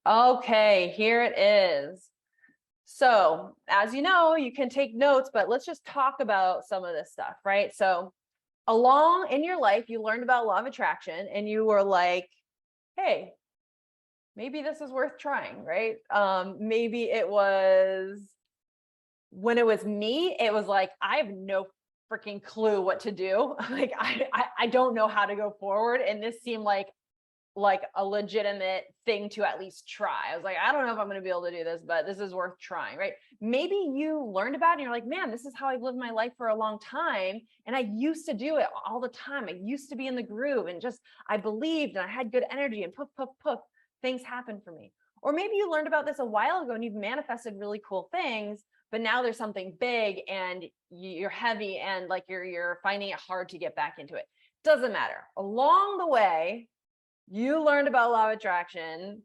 Okay, here it is. So, as you know, you can take notes, but let's just talk about some of this stuff, right? So, along in your life, you learned about law of attraction and you were like, hey, maybe this is worth trying, right? Maybe it was when it was me, it was like, I have no freaking clue what to do. Like, I don't know how to go forward. And this seemed like a legitimate thing to at least try. I was like, I don't know if I'm going to be able to do this, but this is worth trying, right? Maybe you learned about it and you're like, man, this is how I've lived my life for a long time. And I used to do it all the time. I used to be in the groove and just, I believed and I had good energy and poof, poof, poof, things happened for me. Or maybe you learned about this a while ago and you've manifested really cool things, but now there's something big and you're heavy and like you're finding it hard to get back into it. Doesn't matter. Along the way, you learned about law of attraction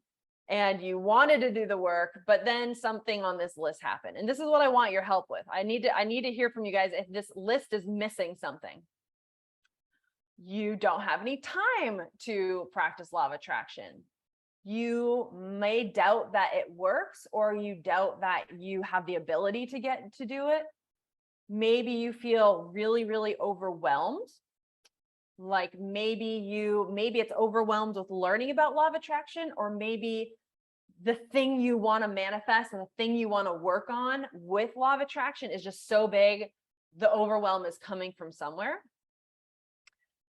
and you wanted to do the work, but then something on this list happened. And this is what I want your help with. I need to hear from you guys if this list is missing something. You don't have any time to practice law of attraction. You may doubt that it works, or you doubt that you have the ability to get to do it. Maybe you feel really, really overwhelmed. Like maybe it's overwhelmed with learning about law of attraction, or maybe the thing you want to manifest and the thing you want to work on with law of attraction is just so big, the overwhelm is coming from somewhere.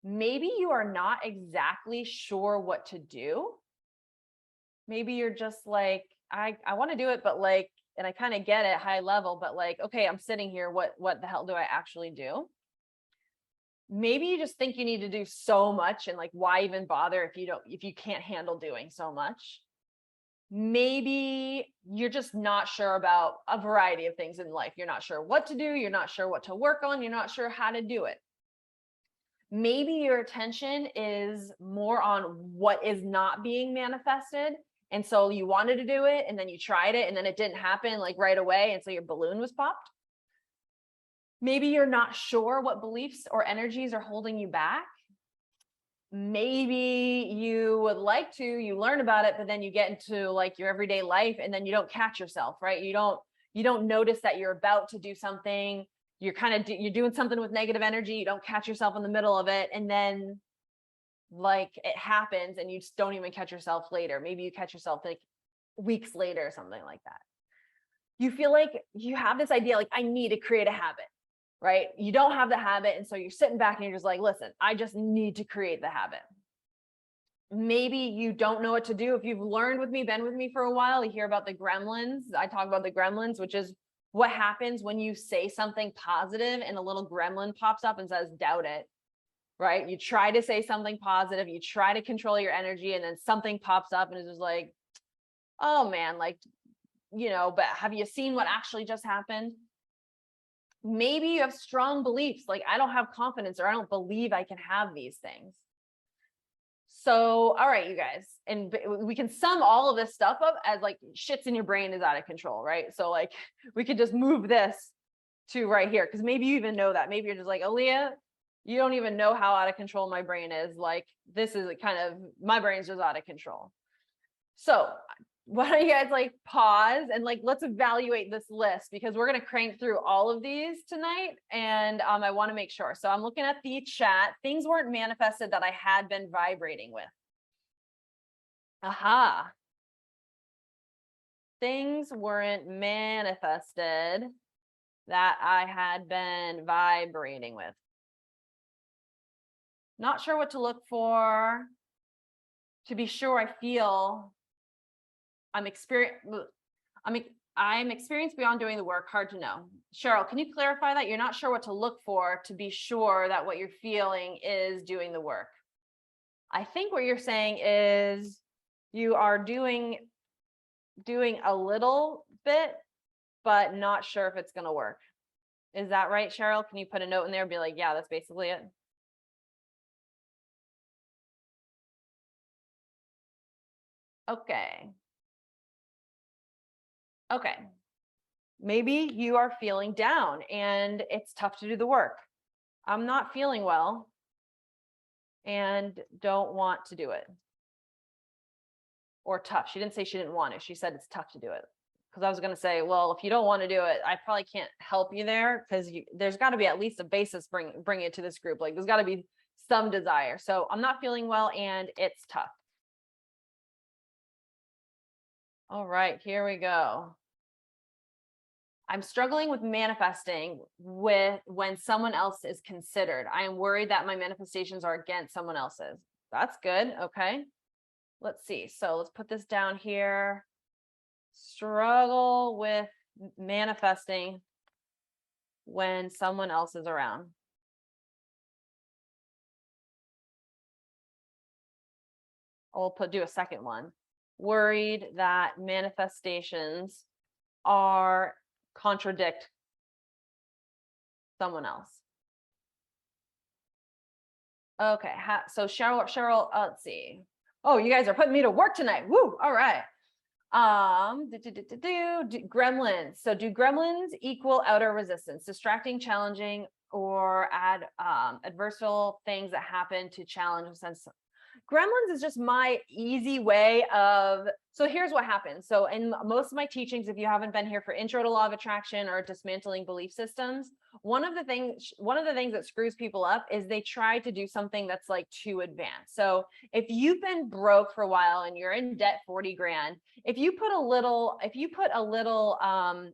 Maybe you are not exactly sure what to do. Maybe you're just like, I want to do it, but like, and I kind of get it high level, but like, okay, I'm sitting here, what the hell do I actually do? Maybe you just think you need to do so much and like, why even bother if you can't handle doing so much? Maybe you're just not sure about a variety of things in life. You're not sure what to do. You're not sure what to work on. You're not sure how to do it. Maybe your attention is more on what is not being manifested. And so you wanted to do it and then you tried it and then it didn't happen like right away. And so your balloon was popped. Maybe you're not sure what beliefs or energies are holding you back. Maybe you would like to, you learn about it, but then you get into like your everyday life and then you don't catch yourself, right? You don't notice that you're about to do something. You're doing something with negative energy. You don't catch yourself in the middle of it. And then like it happens and you just don't even catch yourself later. Maybe you catch yourself like weeks later or something like that. You feel like you have this idea, like, I need to create a habit, right? You don't have the habit. And so you're sitting back and you're just like, listen, I just need to create the habit. Maybe you don't know what to do. If you've learned with me, been with me for a while, you hear about the gremlins. I talk about the gremlins, which is what happens when you say something positive and a little gremlin pops up and says, doubt it, right? You try to say something positive, you try to control your energy, and then something pops up and is just like, oh man, like, but have you seen what actually just happened? Maybe you have strong beliefs, like, I don't have confidence or I don't believe I can have these things. So, all right, you guys, and we can sum all of this stuff up as like shits in your brain is out of control, right? So like we could just move this to right here, because maybe you even know that. Maybe you're just like, Aaliyah, you don't even know how out of control my brain is. Like this is kind of, my brain's just out of control. So why don't you guys like pause and like let's evaluate this list, because we're going to crank through all of these tonight, and I want to make sure. So I'm looking at the chat. Things weren't manifested that I had been vibrating with. Aha. Things weren't manifested that I had been vibrating with. Not sure what to look for. To be sure, I feel I'm experienced beyond doing the work. Hard to know. Cheryl, can you clarify that? You're not sure what to look for to be sure that what you're feeling is doing the work. I think what you're saying is you are doing a little bit, but not sure if it's going to work. Is that right, Cheryl? Can you put a note in there and be like, yeah, that's basically it? Okay. Okay. Maybe you are feeling down and it's tough to do the work. I'm not feeling well and don't want to do it. or tough. She didn't say she didn't want to. She said it's tough to do it. Because I was going to say, well, if you don't want to do it, I probably can't help you there, because there's got to be at least a basis bring it to this group. Like there's got to be some desire. So I'm not feeling well and it's tough. All right, here we go. I'm struggling with manifesting when someone else is considered. I am worried that my manifestations are against someone else's. That's good. Okay. Let's see. So let's put this down here. Struggle with manifesting when someone else is around. I'll do a second one. Worried that manifestations are contradict someone else. Okay, so Cheryl, let's see. Oh, you guys are putting me to work tonight. Woo, all right. Gremlins. So do gremlins equal outer resistance, distracting, challenging, or add adversarial things that happen to challenge a sense? Gremlins is just my easy way of, so here's what happens. So in most of my teachings, if you haven't been here for Intro to Law of Attraction or Dismantling Belief Systems, one of the things that screws people up is they try to do something that's like too advanced. So if you've been broke for a while and you're in debt 40 grand, if you put a little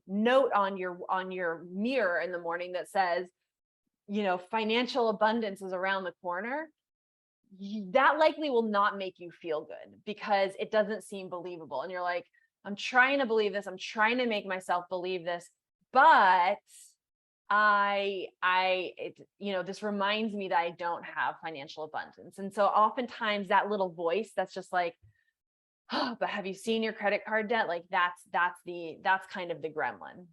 note on your mirror in the morning that says, you know, financial abundance is around the corner, that likely will not make you feel good because it doesn't seem believable. And you're like, I'm trying to believe this. I'm trying to make myself believe this, but this reminds me that I don't have financial abundance. And so oftentimes that little voice that's just like, oh, but have you seen your credit card debt? Like that's kind of the gremlin.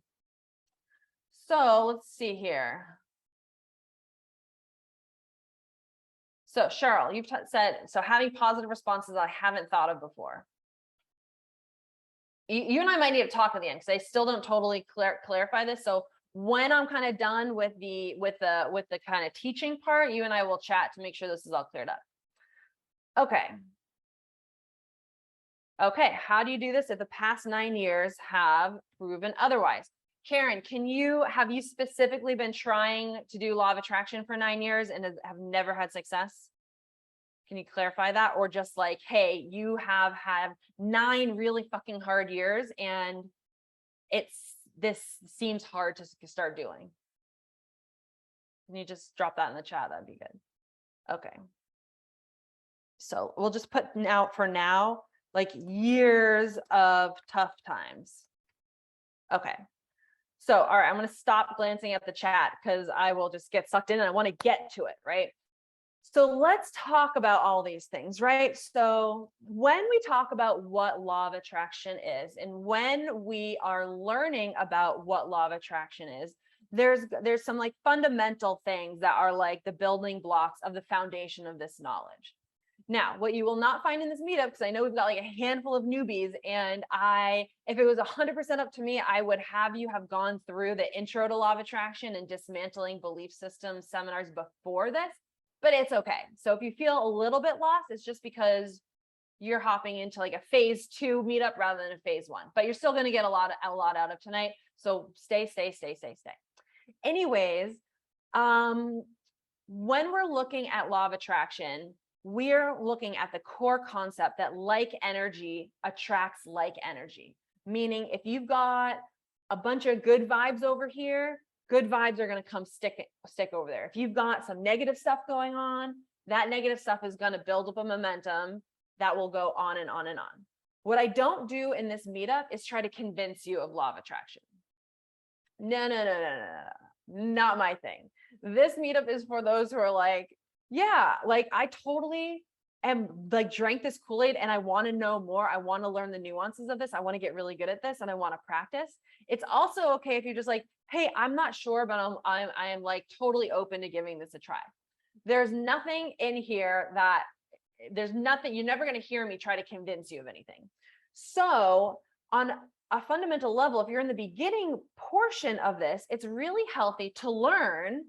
So let's see here. So Cheryl, you've said, so having positive responses I haven't thought of before. You and I might need to talk at the end because I still don't totally clarify this. So when I'm kind of done with the kind of teaching part, you and I will chat to make sure this is all cleared up. Okay. Okay, how do you do this if the past 9 years have proven otherwise? Karen, have you specifically been trying to do Law of Attraction for 9 years and have never had success? Can you clarify that? Or just like, hey, you have had 9 really fucking hard years and this seems hard to start doing. Can you just drop that in the chat? That'd be good. Okay. So we'll just put for now, like years of tough times. Okay. So, all right, I'm going to stop glancing at the chat because I will just get sucked in and I want to get to it, right? So let's talk about all these things, right? So when we talk about what Law of Attraction is, and when we are learning about what Law of Attraction is, there's some like fundamental things that are like the building blocks of the foundation of this knowledge. Now, what you will not find in this meetup, because I know we've got like a handful of newbies, and if it was 100% up to me, I would have you have gone through the Intro to Law of Attraction and Dismantling Belief Systems seminars before this, but it's okay. So if you feel a little bit lost, it's just because you're hopping into like a phase 2 meetup rather than a phase 1, but you're still going to get a lot out of tonight. So stay. Anyways, when we're looking at Law of Attraction, we're looking at the core concept that like energy attracts like energy. Meaning if you've got a bunch of good vibes over here, good vibes are going to come stick over there. If you've got some negative stuff going on, that negative stuff is going to build up a momentum that will go on and on and on. What I don't do in this meetup is try to convince you of Law of Attraction. No, not my thing. This meetup is for those who are like, yeah, like I totally am like drank this Kool-Aid and I want to know more. I want to learn the nuances of this. I want to get really good at this and I want to practice. It's also okay if you're just like, hey, I'm not sure, but I am like totally open to giving this a try. There's nothing in here you're never going to hear me try to convince you of anything. So on a fundamental level, if you're in the beginning portion of this, it's really healthy to learn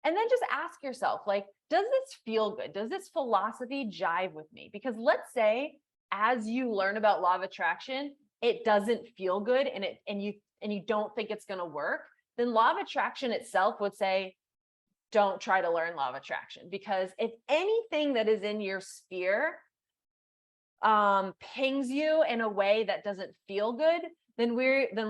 and then just ask yourself, like, does this feel good? Does this philosophy jive with me? Because let's say as you learn about law of attraction, it doesn't feel good and you don't think it's going to work, then law of attraction itself would say, don't try to learn law of attraction. Because if anything that is in your sphere pings you in a way that doesn't feel good, then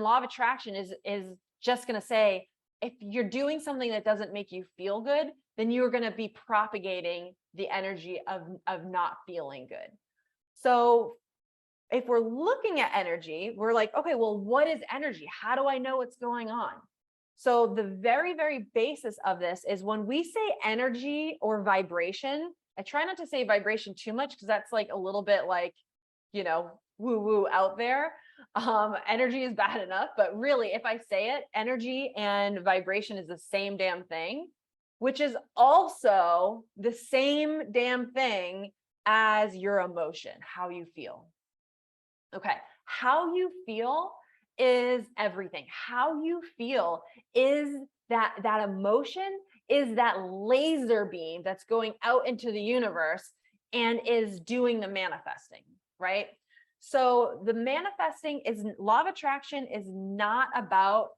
law of attraction is just going to say, if you're doing something that doesn't make you feel good, then you're going to be propagating the energy of not feeling good. So if we're looking at energy, we're like, okay, well, what is energy? How do I know what's going on? So the very, very basis of this is when we say energy or vibration, I try not to say vibration too much because that's like a little bit like, woo woo out there. Energy is bad enough, but really, if I say it, energy and vibration is the same damn thing, which is also the same damn thing as your emotion, how you feel. Okay, how you feel is everything. How you feel is that emotion is that laser beam that's going out into the universe and is doing the manifesting, right? So the manifesting is law of attraction is not about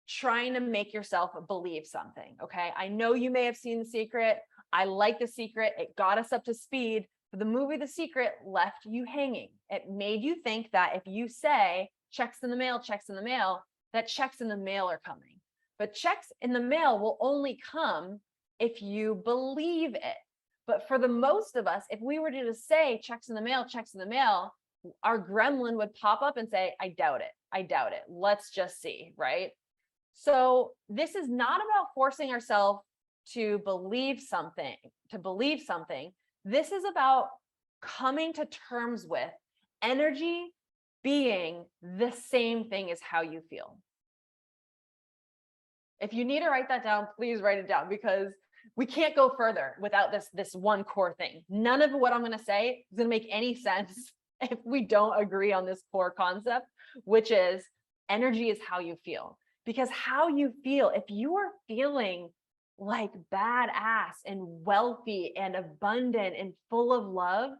trying to make yourself believe something. Okay. I know you may have seen The Secret. I like The Secret. It got us up to speed. But the movie The Secret left you hanging. It made you think that if you say checks in the mail, that checks in the mail are coming. But checks in the mail will only come if you believe it. But for the most of us, if we were to just say checks in the mail, our gremlin would pop up and say, I doubt it. Let's just see, right? So this is not about forcing ourselves to believe something. This is about coming to terms with energy being the same thing as how you feel. If you need to write that down, please write it down, because we can't go further without this one core thing. None of what I'm going to say is going to make any sense if we don't agree on this core concept, which is energy is how you feel. Because how you feel, if you are feeling like badass and wealthy and abundant and full of love,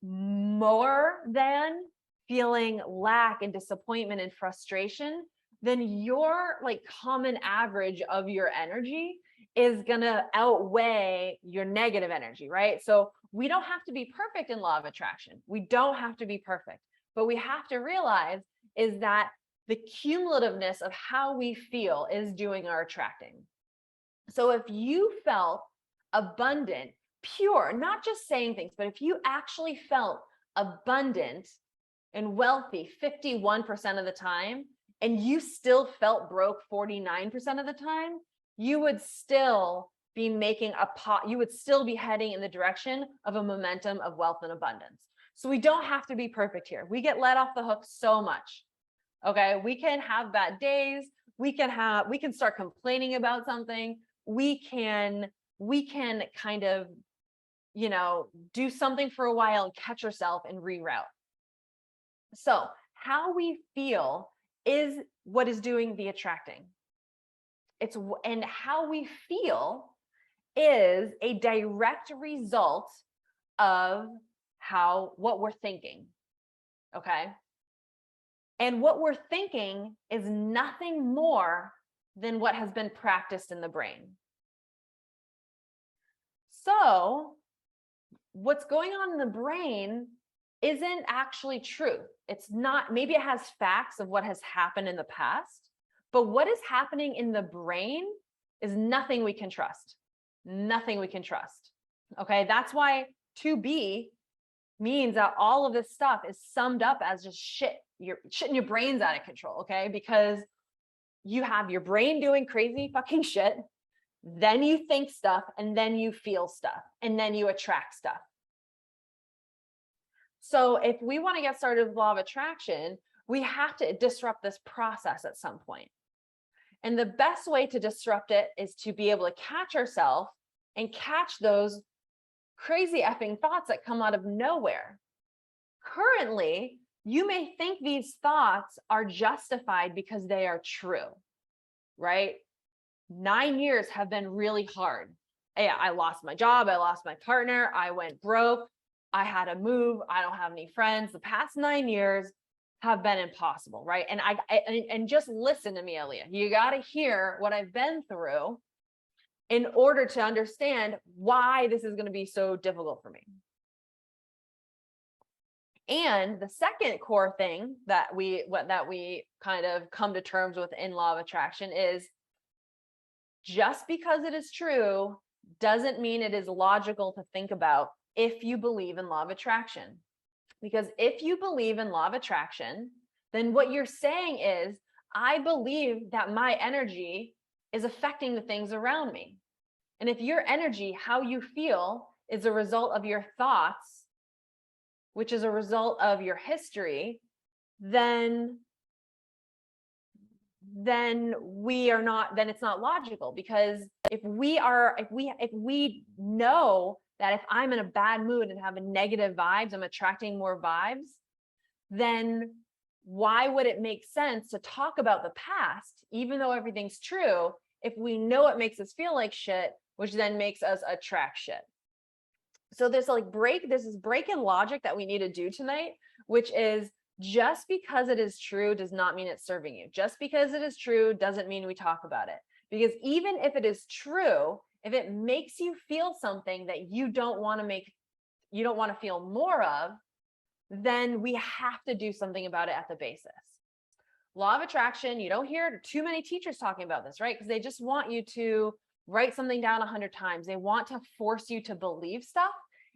more than feeling lack and disappointment and frustration, then your like common average of your energy is going to outweigh your negative energy, right? So we don't have to be perfect in law of attraction. We don't have to be perfect, but we have to realize is that the cumulativeness of how we feel is doing our attracting. So if you felt abundant, pure, not just saying things, but if you actually felt abundant and wealthy 51% of the time, and you still felt broke 49% of the time, you would still be making you would still be heading in the direction of a momentum of wealth and abundance. So we don't have to be perfect here. We get let off the hook so much. Okay, we can have bad days. We can start complaining about something. We can kind of, do something for a while and catch ourselves and reroute. So how we feel is what is doing the attracting. And how we feel is a direct result of what we're thinking. Okay. And what we're thinking is nothing more than what has been practiced in the brain. So what's going on in the brain isn't actually truth. It's not, maybe it has facts of what has happened in the past, but what is happening in the brain is nothing we can trust. Nothing we can trust. Okay. That's why to be means that all of this stuff is summed up as just shit. You're shitting your brains out of control. Okay. Because you have your brain doing crazy fucking shit. Then you think stuff, and then you feel stuff, and then you attract stuff. So if we want to get started with law of attraction, we have to disrupt this process at some point. And the best way to disrupt it is to be able to catch ourselves and catch those crazy effing thoughts that come out of nowhere. Currently, you may think these thoughts are justified because they are true, right? 9 years have been really hard. Yeah, I lost my job. I lost my partner. I went broke. I had to move. I don't have any friends. The past 9 years have been impossible, right? And and just listen to me, Aaliyah. You got to hear what I've been through in order to understand why this is going to be so difficult for me. And the second core thing that we kind of come to terms with in law of attraction is, just because it is true doesn't mean it is logical to think about if you believe in law of attraction. Because if you believe in law of attraction, then what you're saying is, I believe that my energy is affecting the things around me. And if your energy, how you feel, is a result of your thoughts, which is a result of your history, then it's not logical. Because if we know that if I'm in a bad mood and have a negative vibes, I'm attracting more vibes, then why would it make sense to talk about the past, even though everything's true, if we know it makes us feel like shit, which then makes us attract shit? So this is break in logic that we need to do tonight, which is, just because it is true does not mean it's serving you. Just because it is true doesn't mean we talk about it. Because even if it is true, if it makes you feel something that you don't want to feel more of, then we have to do something about it at the basis. Law of attraction, you don't hear too many teachers talking about this, right? Because they just want you to write something down 100 times. They want to force you to believe stuff.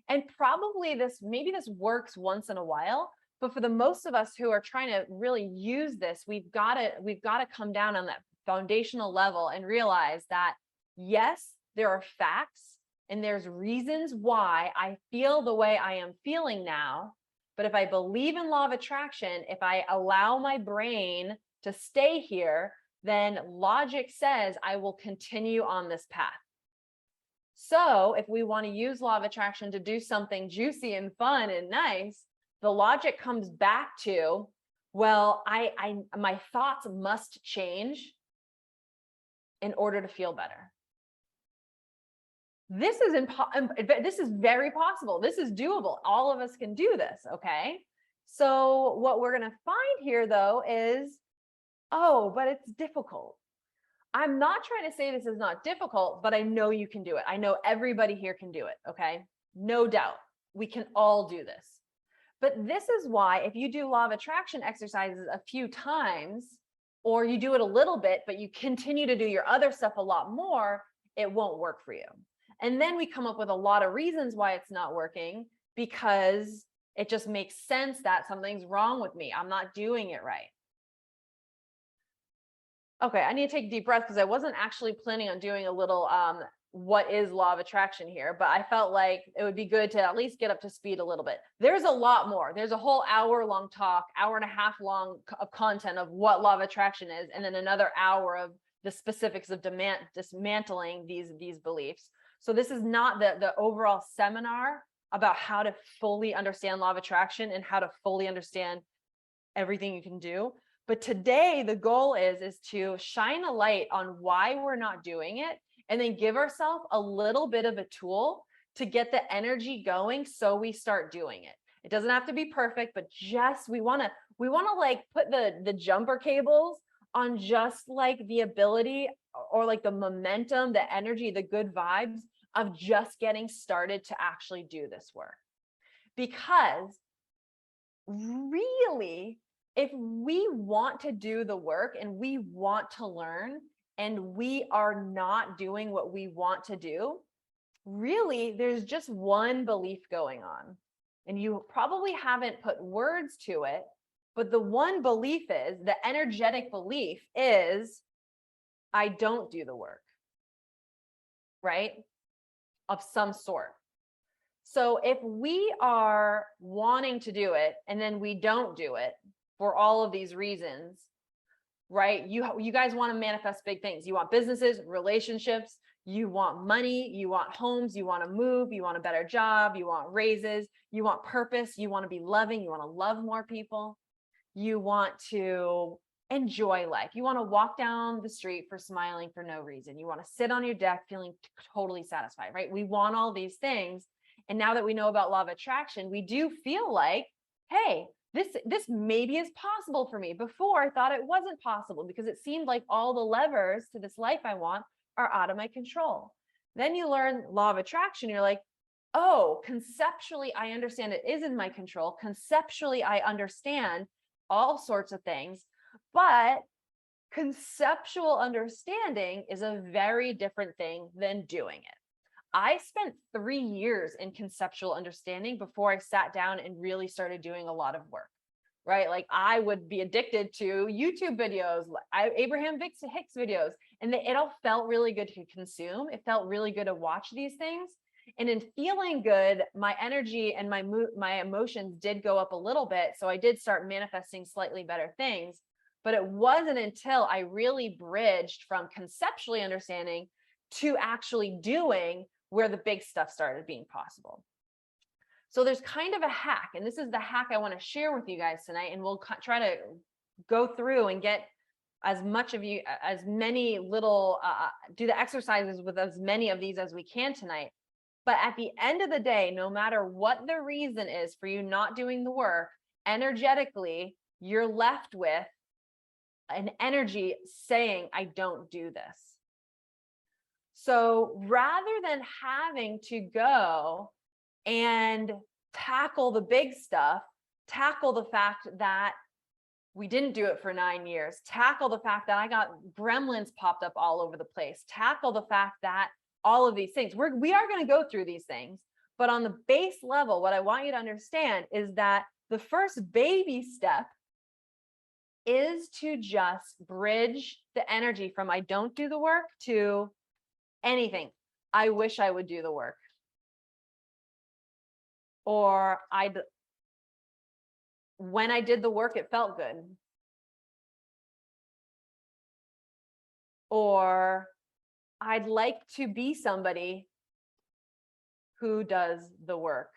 And probably maybe this works once in a while, but for the most of us who are trying to really use this, we've got to come down on that foundational level and realize that, yes, there are facts and there's reasons why I feel the way I am feeling now. But if I believe in law of attraction, if I allow my brain to stay here, then logic says I will continue on this path. So if we want to use law of attraction to do something juicy and fun and nice, the logic comes back to, well, my thoughts must change in order to feel better. This is very possible. This is doable. All of us can do this, okay? So what we're going to find here, though, is, oh, but it's difficult. I'm not trying to say this is not difficult, but I know you can do it. I know everybody here can do it, okay? No doubt. We can all do this. But this is why, if you do law of attraction exercises a few times, or you do it a little bit, but you continue to do your other stuff a lot more, it won't work for you. And then we come up with a lot of reasons why it's not working, because it just makes sense that something's wrong with me. I'm not doing it right. Okay, I need to take a deep breath because I wasn't actually planning on doing a little what is law of attraction here, but I felt like it would be good to at least get up to speed a little bit. There's a lot more. There's a whole hour-long talk, hour and a half long of content of what law of attraction is, and then another hour of the specifics of dismantling these beliefs. So this is not the overall seminar about how to fully understand law of attraction and how to fully understand everything you can do. But today the goal is to shine a light on why we're not doing it, and then give ourselves a little bit of a tool to get the energy going so we start doing it. It doesn't have to be perfect, but just we want to like put the jumper cables on just like the ability or like the momentum, the energy, the good vibes of just getting started to actually do this work. Because really, if we want to do the work and we want to learn, and we are not doing what we want to do, really, there's just one belief going on. And you probably haven't put words to it, but the one belief is, the energetic belief is, I don't do the work, right? Of some sort. So if we are wanting to do it and then we don't do it for all of these reasons, right? You guys want to manifest big things. You want businesses, relationships, you want money, you want homes, you want to move, you want a better job, you want raises, you want purpose, you want to be loving, you want to love more people, you want to enjoy life. You want to walk down the street for smiling for no reason. You want to sit on your deck feeling totally satisfied, right? We want all these things. And now that we know about law of attraction, we do feel like, hey, this maybe is possible for me. Before I thought it wasn't possible because it seemed like all the levers to this life I want are out of my control. Then you learn law of attraction. You're like, oh, conceptually, I understand it is in my control. Conceptually, I understand all sorts of things, but conceptual understanding is a very different thing than doing it. I spent 3 years in conceptual understanding before I sat down and really started doing a lot of work, right? Like I would be addicted to YouTube videos, Abraham Hicks videos, and it all felt really good to consume. It felt really good to watch these things. And in feeling good, my energy and my emotions did go up a little bit. So I did start manifesting slightly better things. But it wasn't until I really bridged from conceptually understanding to actually doing where the big stuff started being possible. So there's kind of a hack, and this is the hack I want to share with you guys tonight, and we'll try to go through and get as many little, do the exercises with as many of these as we can tonight. But at the end of the day, no matter what the reason is for you not doing the work, energetically, you're left with an energy saying, I don't do this. So rather than having to go and tackle the big stuff, tackle the fact that we didn't do it for 9 years, tackle the fact that I got gremlins popped up all over the place, tackle the fact that all of these things, we are going to go through these things. But on the base level, what I want you to understand is that the first baby step is to just bridge the energy from I don't do the work to anything. I wish I would do the work. Or when I did the work, it felt good. Or I'd like to be somebody who does the work.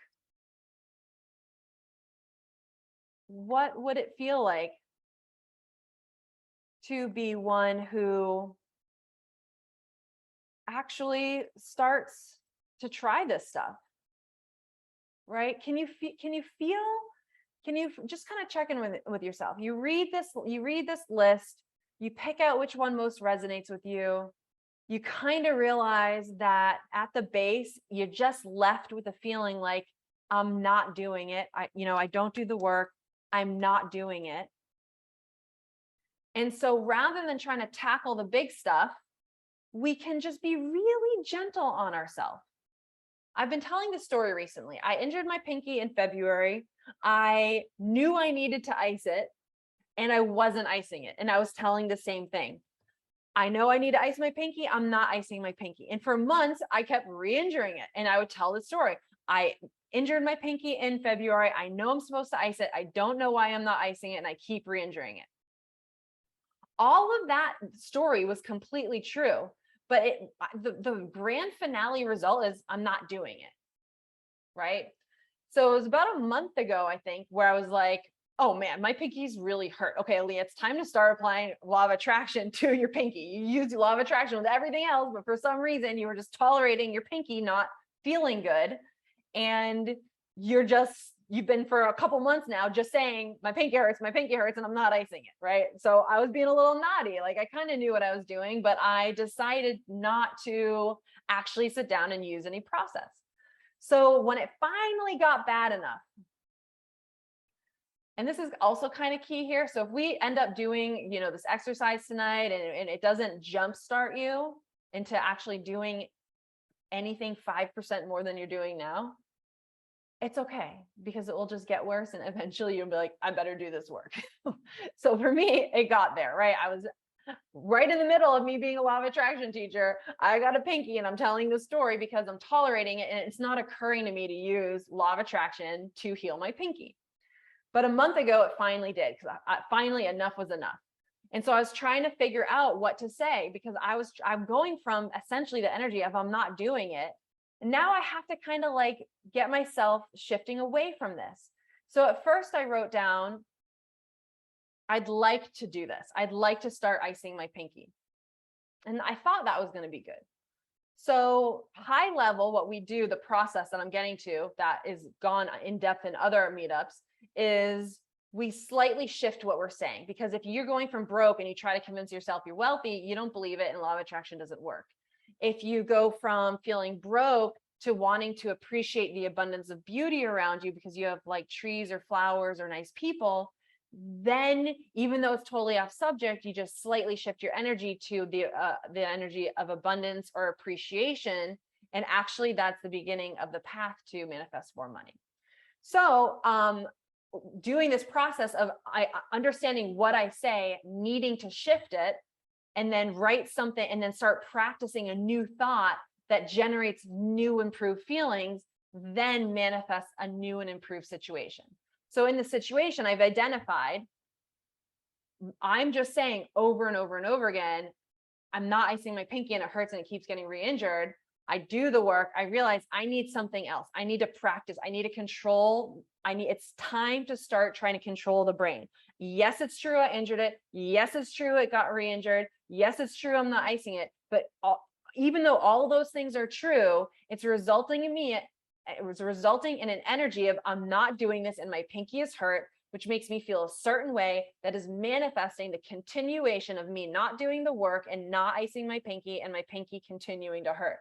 What would it feel like to be one who actually starts to try this stuff? Right? Can you just kind of check in with yourself? You read this list, you pick out which one most resonates with you. You kind of realize that at the base, you're just left with a feeling like I'm not doing it. I don't do the work. I'm not doing it. And so rather than trying to tackle the big stuff, we can just be really gentle on ourselves. I've been telling this story recently. I injured my pinky in February. I knew I needed to ice it, and I wasn't icing it. And I was telling the same thing. I know I need to ice my pinky. I'm not icing my pinky. And for months, I kept re-injuring it. And I would tell the story. I injured my pinky in February. I know I'm supposed to ice it. I don't know why I'm not icing it. And I keep re-injuring it. All of that story was completely true. But the grand finale result is I'm not doing it. Right? So it was about a month ago, I think, where I was like, oh man, my pinky's really hurt. Okay, Leah, it's time to start applying law of attraction to your pinky. You use law of attraction with everything else, but for some reason you were just tolerating your pinky not feeling good. And you've been for a couple months now just saying my pinky hurts, and I'm not icing it, right? So I was being a little naughty. Like I kind of knew what I was doing, but I decided not to actually sit down and use any process. So when it finally got bad enough, and this is also kind of key here. So if we end up doing, this exercise tonight and it doesn't jumpstart you into actually doing anything 5% more than you're doing now, it's okay, because it will just get worse. And eventually you'll be like, I better do this work. So for me, it got there, right? I was right in the middle of me being a law of attraction teacher. I got a pinky and I'm telling the story because I'm tolerating it. And it's not occurring to me to use law of attraction to heal my pinky. But a month ago, it finally did, because finally enough was enough. And so I was trying to figure out what to say, because I'm going from essentially the energy of I'm not doing it. And now I have to kind of like get myself shifting away from this. So at first I wrote down, I'd like to do this. I'd like to start icing my pinky. And I thought that was going to be good. So high level, what we do, the process that I'm getting to that is gone in depth in other meetups, is we slightly shift what we're saying. Because if you're going from broke and you try to convince yourself you're wealthy, you don't believe it, and law of attraction doesn't work. If you go from feeling broke to wanting to appreciate the abundance of beauty around you because you have like trees or flowers or nice people, then even though it's totally off subject, you just slightly shift your energy to the energy of abundance or appreciation, and actually that's the beginning of the path to manifest more money. So doing this process of understanding what I say, needing to shift it, and then write something and then start practicing a new thought that generates new improved feelings, then manifests a new and improved situation. So in the situation I've identified, I'm just saying over and over and over again, I'm not icing my pinky and it hurts and it keeps getting re-injured. I do the work. I realize I need something else. I need to practice. I need to control. It's time to start trying to control the brain. Yes, it's true I injured it. Yes, it's true it got re-injured. Yes, it's true I'm not icing it. But even though all of those things are true, it's resulting in me. It was resulting in an energy of I'm not doing this and my pinky is hurt, which makes me feel a certain way that is manifesting the continuation of me not doing the work and not icing my pinky and my pinky continuing to hurt.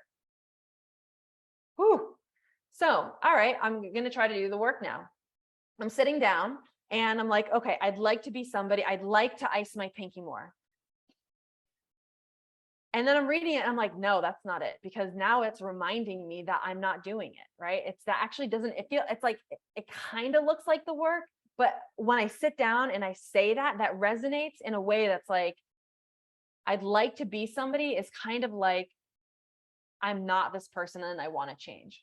Whew. So, all right, I'm going to try to do the work now. I'm sitting down and I'm like, okay, I'd like to be somebody. I'd like to ice my pinky more. And then I'm reading it and I'm like, no, that's not it. Because now it's reminding me that I'm not doing it, right? It's that actually doesn't, it's like, it kind of looks like the work, but when I sit down and I say that, that resonates in a way that's like, I'd like to be somebody is kind of like, I'm not this person and I want to change.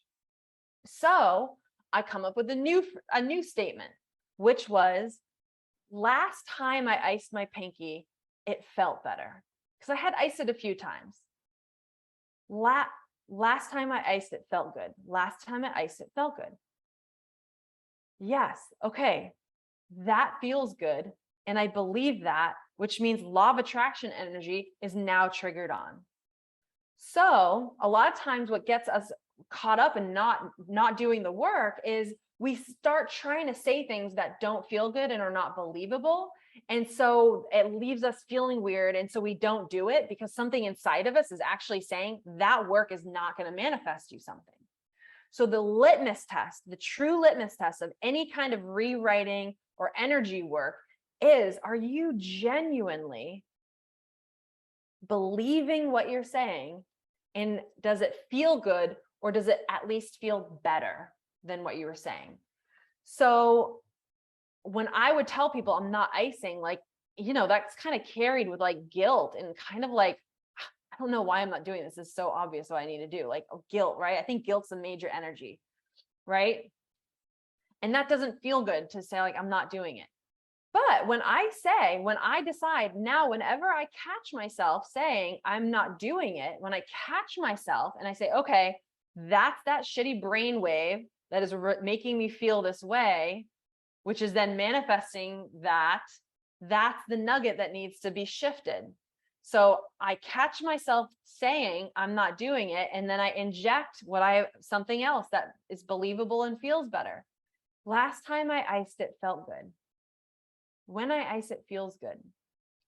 So I come up with a new statement, which was, last time I iced my pinky, it felt better. Because I had iced it a few times. Last time I iced it felt good. Last time I iced it felt good. Yes. Okay. That feels good. And I believe that, which means law of attraction energy is now triggered on. So a lot of times what gets us caught up in not doing the work is we start trying to say things that don't feel good and are not believable. And so it leaves us feeling weird. And so we don't do it because something inside of us is actually saying that work is not going to manifest you something. So the litmus test, the true litmus test of any kind of rewriting or energy work is, are you genuinely believing what you're saying? And does it feel good, or does it at least feel better than what you were saying? So when I would tell people I'm not icing, like, that's kind of carried with like guilt and kind of like, I don't know why I'm not doing this. It's so obvious what I need to do. Like guilt, right? I think guilt's a major energy, right? And that doesn't feel good to say like, I'm not doing it. But when I decide now, whenever I catch myself saying I'm not doing it, when I catch myself and I say, okay, that's that shitty brain wave that is making me feel this way, which is then manifesting that's the nugget that needs to be shifted. So I catch myself saying I'm not doing it, and then I inject something else that is believable and feels better. Last time I iced it felt good. When I ice it feels good.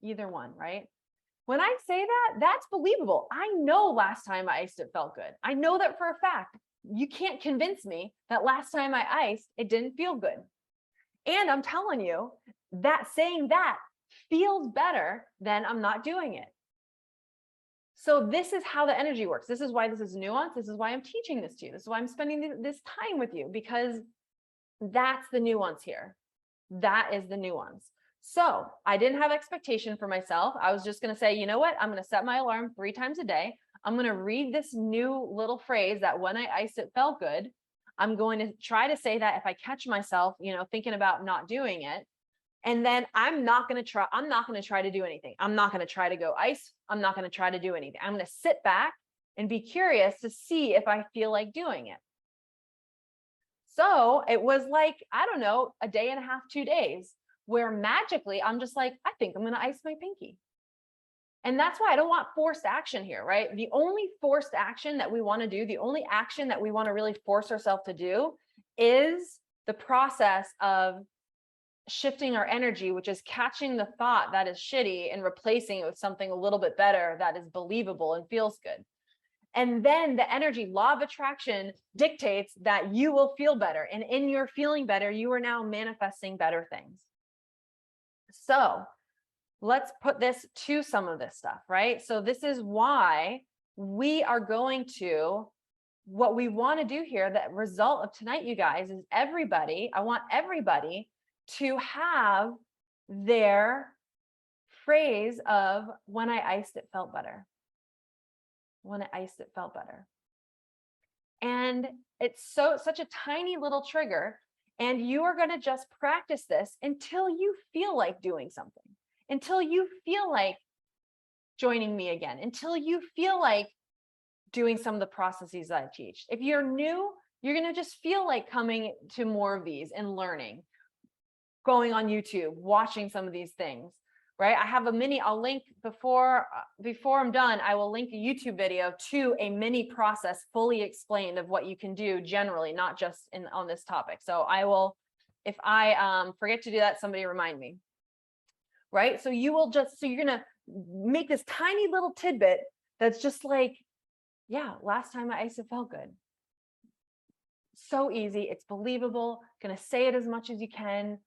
Either one, right? When I say that, that's believable. I know last time I iced it felt good. I know that for a fact. You can't convince me that last time I iced, it didn't feel good. And I'm telling you that saying that feels better than I'm not doing it. So this is how the energy works. This is why this is nuanced. This is why I'm teaching this to you. This is why I'm spending this time with you, because that's the nuance here. That is the nuance. So I didn't have expectation for myself. I was just going to say, you know what? I'm going to set my alarm 3 times a day. I'm going to read this new little phrase that when I iced it felt good. I'm going to try to say that if I catch myself, thinking about not doing it. And then I'm not going to try to do anything. I'm not going to try to go ice. I'm not going to try to do anything. I'm going to sit back and be curious to see if I feel like doing it. So it was like, I don't know, a day and a half, 2 days, where magically I'm just like, I think I'm going to ice my pinky. And that's why I don't want forced action here, right? The only forced action that we want to do, the only action that we want to really force ourselves to do is the process of shifting our energy, which is catching the thought that is shitty and replacing it with something a little bit better that is believable and feels good. And then the energy, law of attraction, dictates that you will feel better. And in your feeling better, you are now manifesting better things. So let's put this to some of this stuff, right? So this is why we are going to, what we want to do here, the result of tonight, you guys, is I want everybody to have their phrase of, when I iced, it felt better. When I iced, it felt better. And it's such a tiny little trigger. And you are going to just practice this until you feel like doing something, until you feel like joining me again, until you feel like doing some of the processes that I teach. If you're new, you're going to just feel like coming to more of these and learning, going on YouTube, watching some of these things, right? I have a mini, I'll link before I'm done, I will link a YouTube video to a mini process fully explained of what you can do generally, not just on this topic. So I will, if I forget to do that, somebody remind me, right? So you will just, so you're going to make this tiny little tidbit that's just like, yeah, last time I iced, it felt good. So easy. It's believable. Going to say it as much as you can.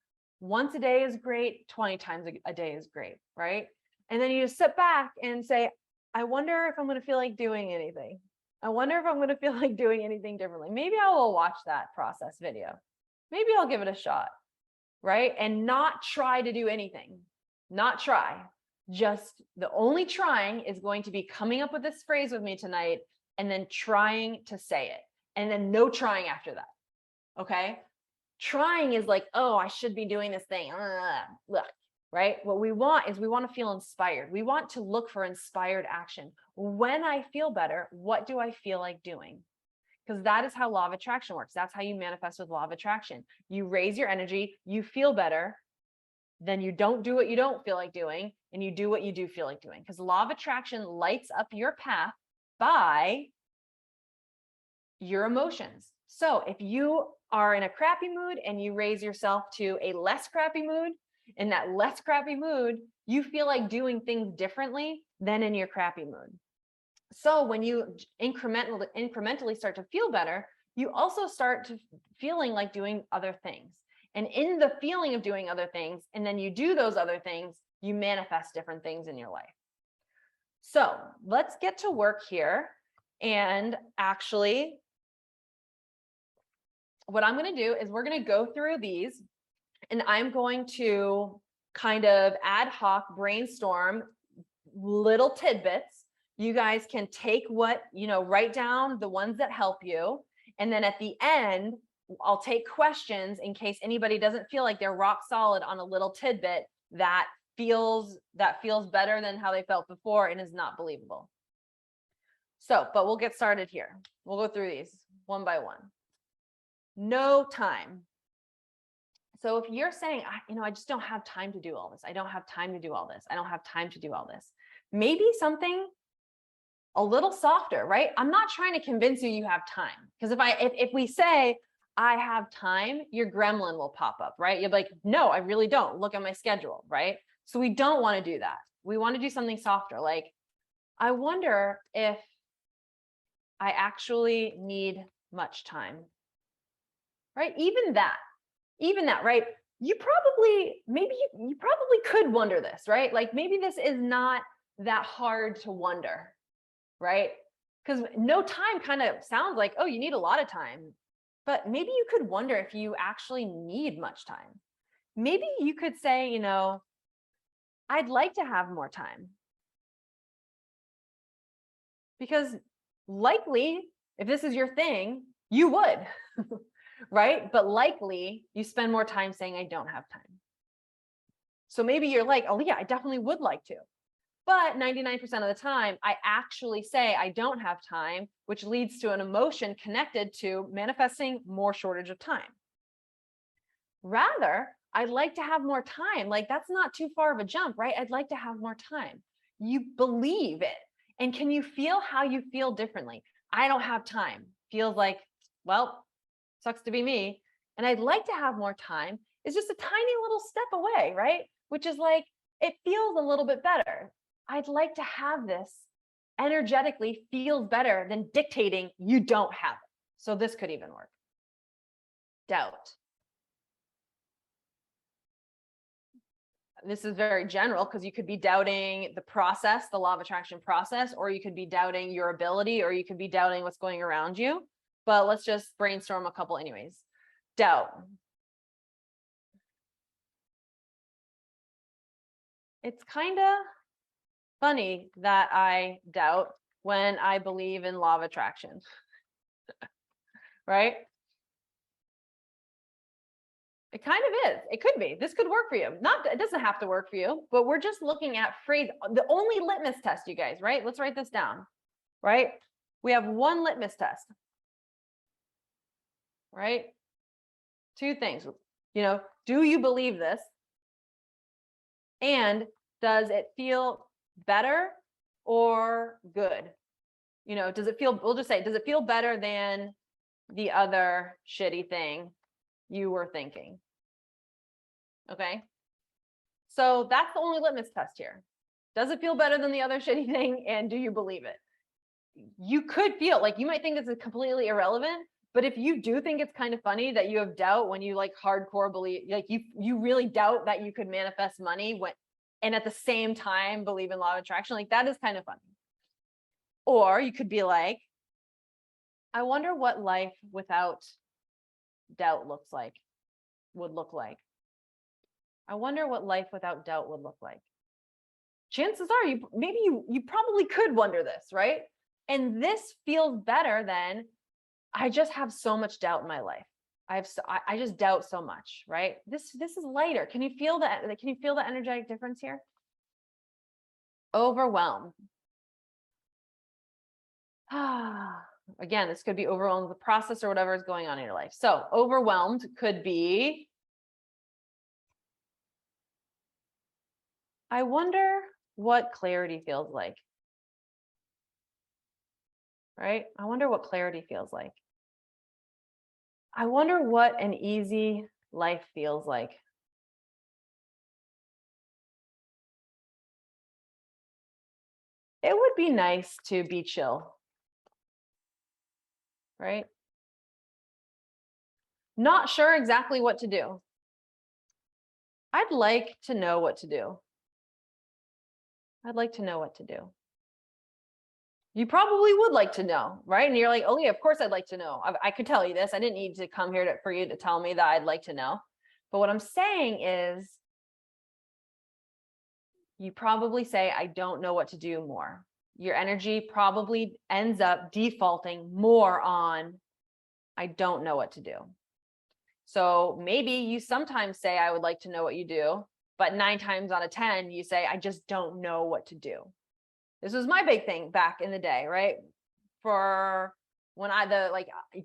Once a day is great. 20 times a day is great, right? And then you just sit back and say, I wonder if I'm going to feel like doing anything. I wonder if I'm going to feel like doing anything differently. Maybe I will watch that process video. Maybe I'll give it a shot, right? And not try to do anything. Not try. Just the only trying is going to be coming up with this phrase with me tonight and then trying to say it. And then no trying after that. Okay. Trying is like, oh, I should be doing this thing. Look, right? What we want is we want to feel inspired. We want to look for inspired action. When I feel better, what do I feel like doing? Because that is how law of attraction works. That's how you manifest with law of attraction. You raise your energy, you feel better, then you don't do what you don't feel like doing, and you do what you do feel like doing. Because law of attraction lights up your path by your emotions. So if you are in a crappy mood and you raise yourself to a less crappy mood, in that less crappy mood, you feel like doing things differently than in your crappy mood. So when you incrementally start to feel better, you also start to feeling like doing other things. And in the feeling of doing other things, and then you do those other things, you manifest different things in your life. So let's get to work here. And actually, what I'm going to do is we're going to go through these, and I'm going to kind of ad hoc brainstorm little tidbits. You guys can take what, write down the ones that help you. And then at the end, I'll take questions in case anybody doesn't feel like they're rock solid on a little tidbit that feels better than how they felt before and is not believable. So, but we'll get started here. We'll go through these one by one. No time. So if you're saying, I just don't have time to do all this. I don't have time to do all this. I don't have time to do all this. Maybe something a little softer, right? I'm not trying to convince you have time. Because if we say, I have time, your gremlin will pop up, right? You're like, no, I really don't. Look at my schedule, right? So we don't want to do that. We want to do something softer. Like, I wonder if I actually need much time, right? Even that, right? You probably could wonder this, right? Like maybe this is not that hard to wonder, right? Because no time kind of sounds like, oh, you need a lot of time. But maybe you could wonder if you actually need much time. Maybe you could say, I'd like to have more time. Because likely, if this is your thing, you would, right? But likely you spend more time saying, I don't have time. So maybe you're like, oh yeah, I definitely would like to. But 99% of the time, I actually say I don't have time, which leads to an emotion connected to manifesting more shortage of time. Rather, I'd like to have more time. Like that's not too far of a jump, right? I'd like to have more time. You believe it. And can you feel how you feel differently? I don't have time. Feels like, well, sucks to be me. And I'd like to have more time. It's just a tiny little step away, right? Which is like, it feels a little bit better. I'd like to have this energetically feels better than dictating you don't have it. So this could even work. Doubt. This is very general because you could be doubting the process, the law of attraction process, or you could be doubting your ability, or you could be doubting what's going around you. But let's just brainstorm a couple anyways. Doubt. It's kind of funny that I doubt when I believe in law of attraction, right? It kind of is. It could be. This could work for you. Not, it doesn't have to work for you, but we're just looking at phrase, the only litmus test, you guys, right? Let's write this down, right? We have one litmus test, right? Two things, do you believe this? And does it feel better or good? Does it feel, we'll just say, does it feel better than the other shitty thing you were thinking? Okay. So that's the only litmus test here. Does it feel better than the other shitty thing? And do you believe it? You could feel like, you might think this is completely irrelevant, but if you do think it's kind of funny that you have doubt when you like hardcore believe, like you really doubt that you could manifest money and at the same time believe in law of attraction, like that is kind of funny. Or you could be like, I wonder what life without doubt would look like. I wonder what life without doubt would look like. Chances are you probably could wonder this, right? And this feels better than, I just have so much doubt in my life. I just doubt so much, right? This is lighter. Can you feel that? Can you feel the energetic difference here? Overwhelmed. Again, this could be overwhelmed with the process or whatever is going on in your life. So overwhelmed could be, I wonder what clarity feels like, right? I wonder what clarity feels like. I wonder what an easy life feels like. It would be nice to be chill, right? Not sure exactly what to do. I'd like to know what to do. I'd like to know what to do. You probably would like to know, right? And you're like, oh yeah, of course I'd like to know. I could tell you this. I didn't need to come here for you to tell me that I'd like to know. But what I'm saying is, you probably say, I don't know what to do more. Your energy probably ends up defaulting more on, I don't know what to do. So maybe you sometimes say, I would like to know what you do, but 9 times out of 10, you say, I just don't know what to do. This was my big thing back in the day, right? For when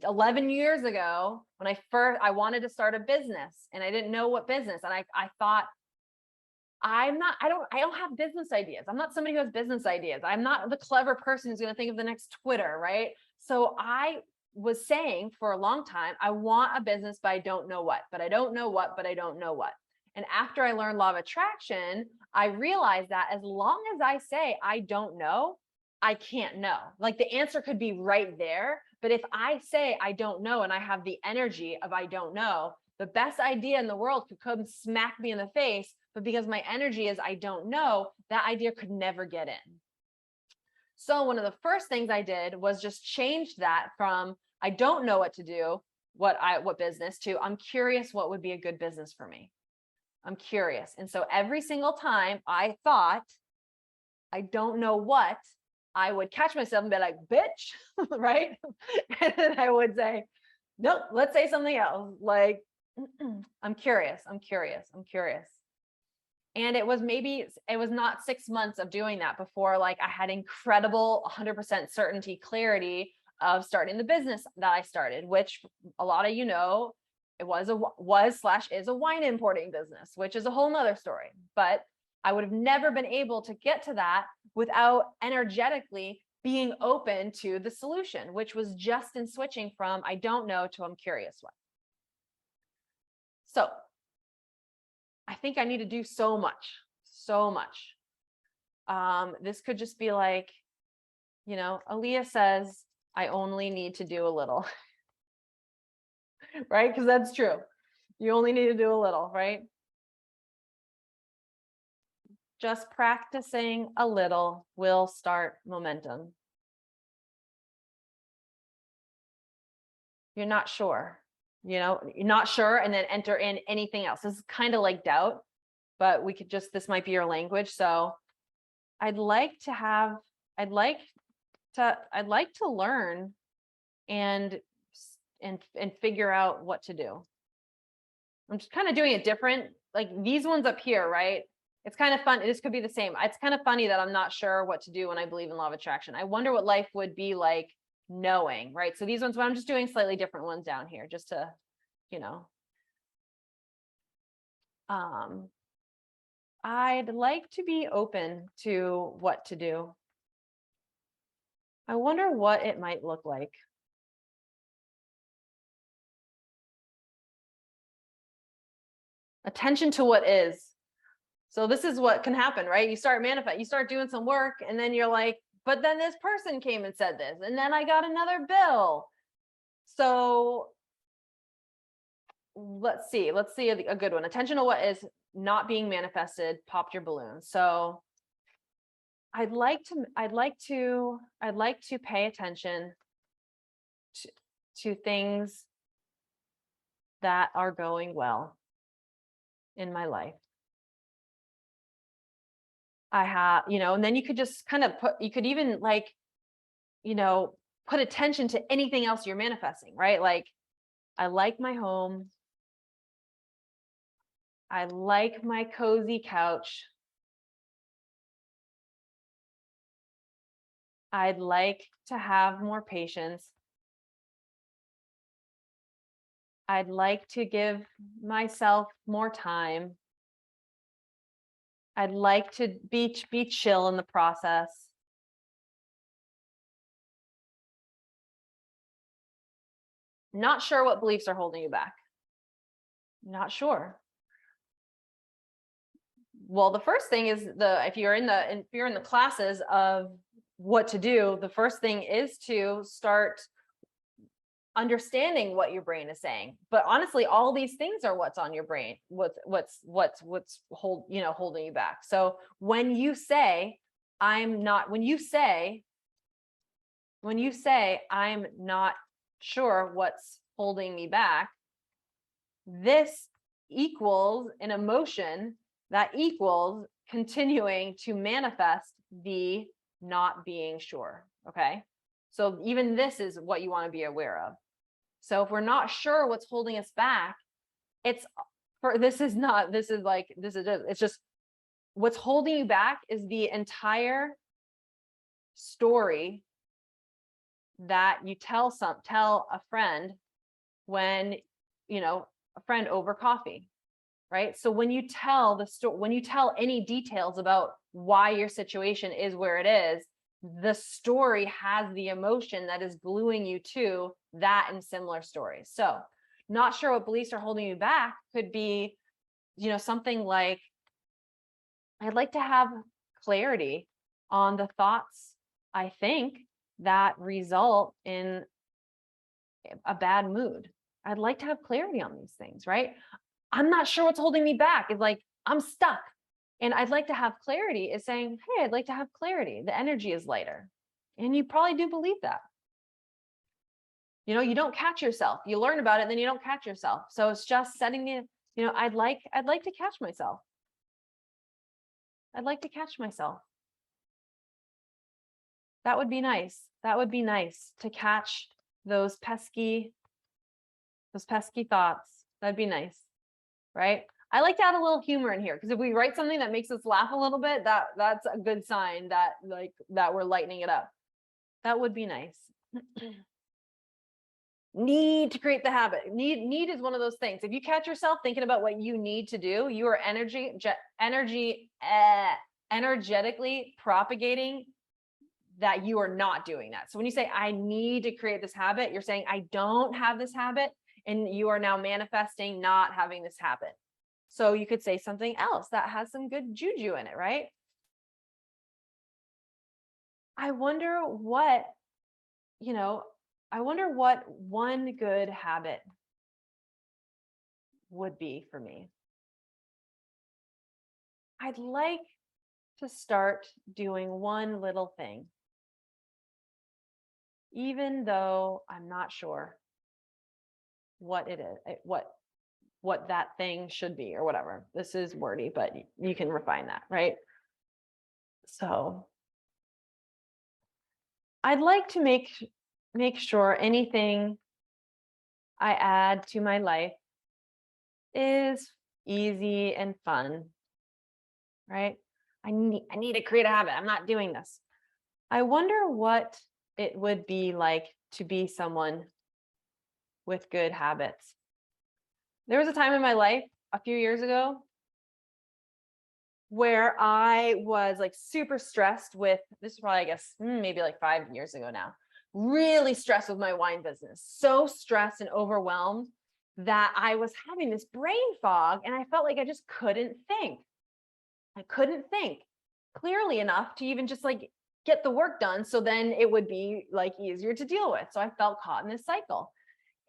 11 years ago, when I wanted to start a business and I didn't know what business. And I thought, I don't have business ideas. I'm not somebody who has business ideas. I'm not the clever person who's going to think of the next Twitter, right? So I was saying for a long time, I want a business, but I don't know what, but I don't know what, but I don't know what. And after I learned law of attraction, I realized that as long as I say, I don't know, I can't know. Like the answer could be right there. But if I say, I don't know, and I have the energy of, I don't know, the best idea in the world could come smack me in the face. But because my energy is, I don't know, that idea could never get in. So one of the first things I did was just change that from, I don't know what to do, what business, to I'm curious what would be a good business for me. I'm curious. And so every single time I thought, I don't know what, I would catch myself and be like, bitch, right? And then I would say, nope, let's say something else. Like, I'm curious. And it was not 6 months of doing that before, like I had incredible 100% certainty, clarity of starting the business that I started, which a lot of it is a wine importing business, which is a whole nother story. But I would have never been able to get to that without energetically being open to the solution, which was just in switching from I don't know to I'm curious what. So I think I need to do so much, so much. This could just be like, you know, Aaliyah says, I only need to do a little, right? Because that's true. You only need to do a little, right? Just practicing a little will start momentum. You're not sure, you know, you're not sure and then enter in anything else. This is kind of like doubt, but we could just, this might be your language. So I'd like to learn and figure out what to do. I'm just kind of doing it different. Like these ones up here, right? It's kind of fun. This could be the same. It's kind of funny that I'm not sure what to do when I believe in law of attraction. I wonder what life would be like knowing, right? So these ones, but I'm just doing slightly different ones down here just to, you know. I'd like to be open to what to do. I wonder what it might look like. Attention to what is. So this is what can happen, right? You start you start doing some work and then you're like, but then this person came and said this, and then I got another bill. So let's see a good one. Attention to what is not being manifested, popped your balloon. So I'd like to pay attention to things that are going well in my life. I have, you know, and then you could just kind of you could even like, you know, put attention to anything else you're manifesting, right? Like, I like my home. I like my cozy couch. I'd like to have more patience. I'd like to give myself more time. I'd like to be chill in the process. Not sure what beliefs are holding you back. Not sure. Well, the first thing is if you're in the classes of what to do, the first thing is to start understanding what your brain is saying. But honestly, all these things are what's on your brain, what's holding you back. So when you say I'm not sure what's holding me back, this equals an emotion that equals continuing to manifest the not being sure. Okay. So even this is what you want to be aware of. So if we're not sure what's holding us back, it's just what's holding you back is the entire story that you tell a friend when, you know, a friend over coffee, right? So when you tell when you tell any details about why your situation is where it is, the story has the emotion that is gluing you to that and similar stories. So not sure what beliefs are holding you back could be, you know, something like, I'd like to have clarity on the thoughts I think that result in a bad mood. I'd like to have clarity on these things, right? I'm not sure what's holding me back. It's like, I'm stuck. And I'd like to have clarity is saying, hey, I'd like to have clarity. The energy is lighter. And you probably do believe that. You know, you don't catch yourself. You learn about it, and then you don't catch yourself. So it's just setting the, you know, I'd like to catch myself. I'd like to catch myself. That would be nice. That would be nice to catch those pesky thoughts. That'd be nice, right? I like to add a little humor in here because if we write something that makes us laugh a little bit, that's a good sign that we're lightening it up. That would be nice. Need to create the habit. Need is one of those things. If you catch yourself thinking about what you need to do, you are energetically propagating that you are not doing that. So when you say, I need to create this habit, you're saying, I don't have this habit, and you are now manifesting not having this habit. So you could say something else that has some good juju in it, right? I wonder what, I wonder what one good habit would be for me. I'd like to start doing one little thing, even though I'm not sure what it is, what that thing should be or whatever. This is wordy, but you can refine that, right? So I'd like to make sure anything I add to my life is easy and fun, right? I need to create a habit. I'm not doing this. I wonder what it would be like to be someone with good habits. There was a time in my life a few years ago where I was like super stressed with this is probably, I guess, maybe like 5 years ago now, really stressed with my wine business, so stressed and overwhelmed that I was having this brain fog and I felt like I just couldn't think. I couldn't think clearly enough to even just like get the work done. So then it would be like easier to deal with. So I felt caught in this cycle.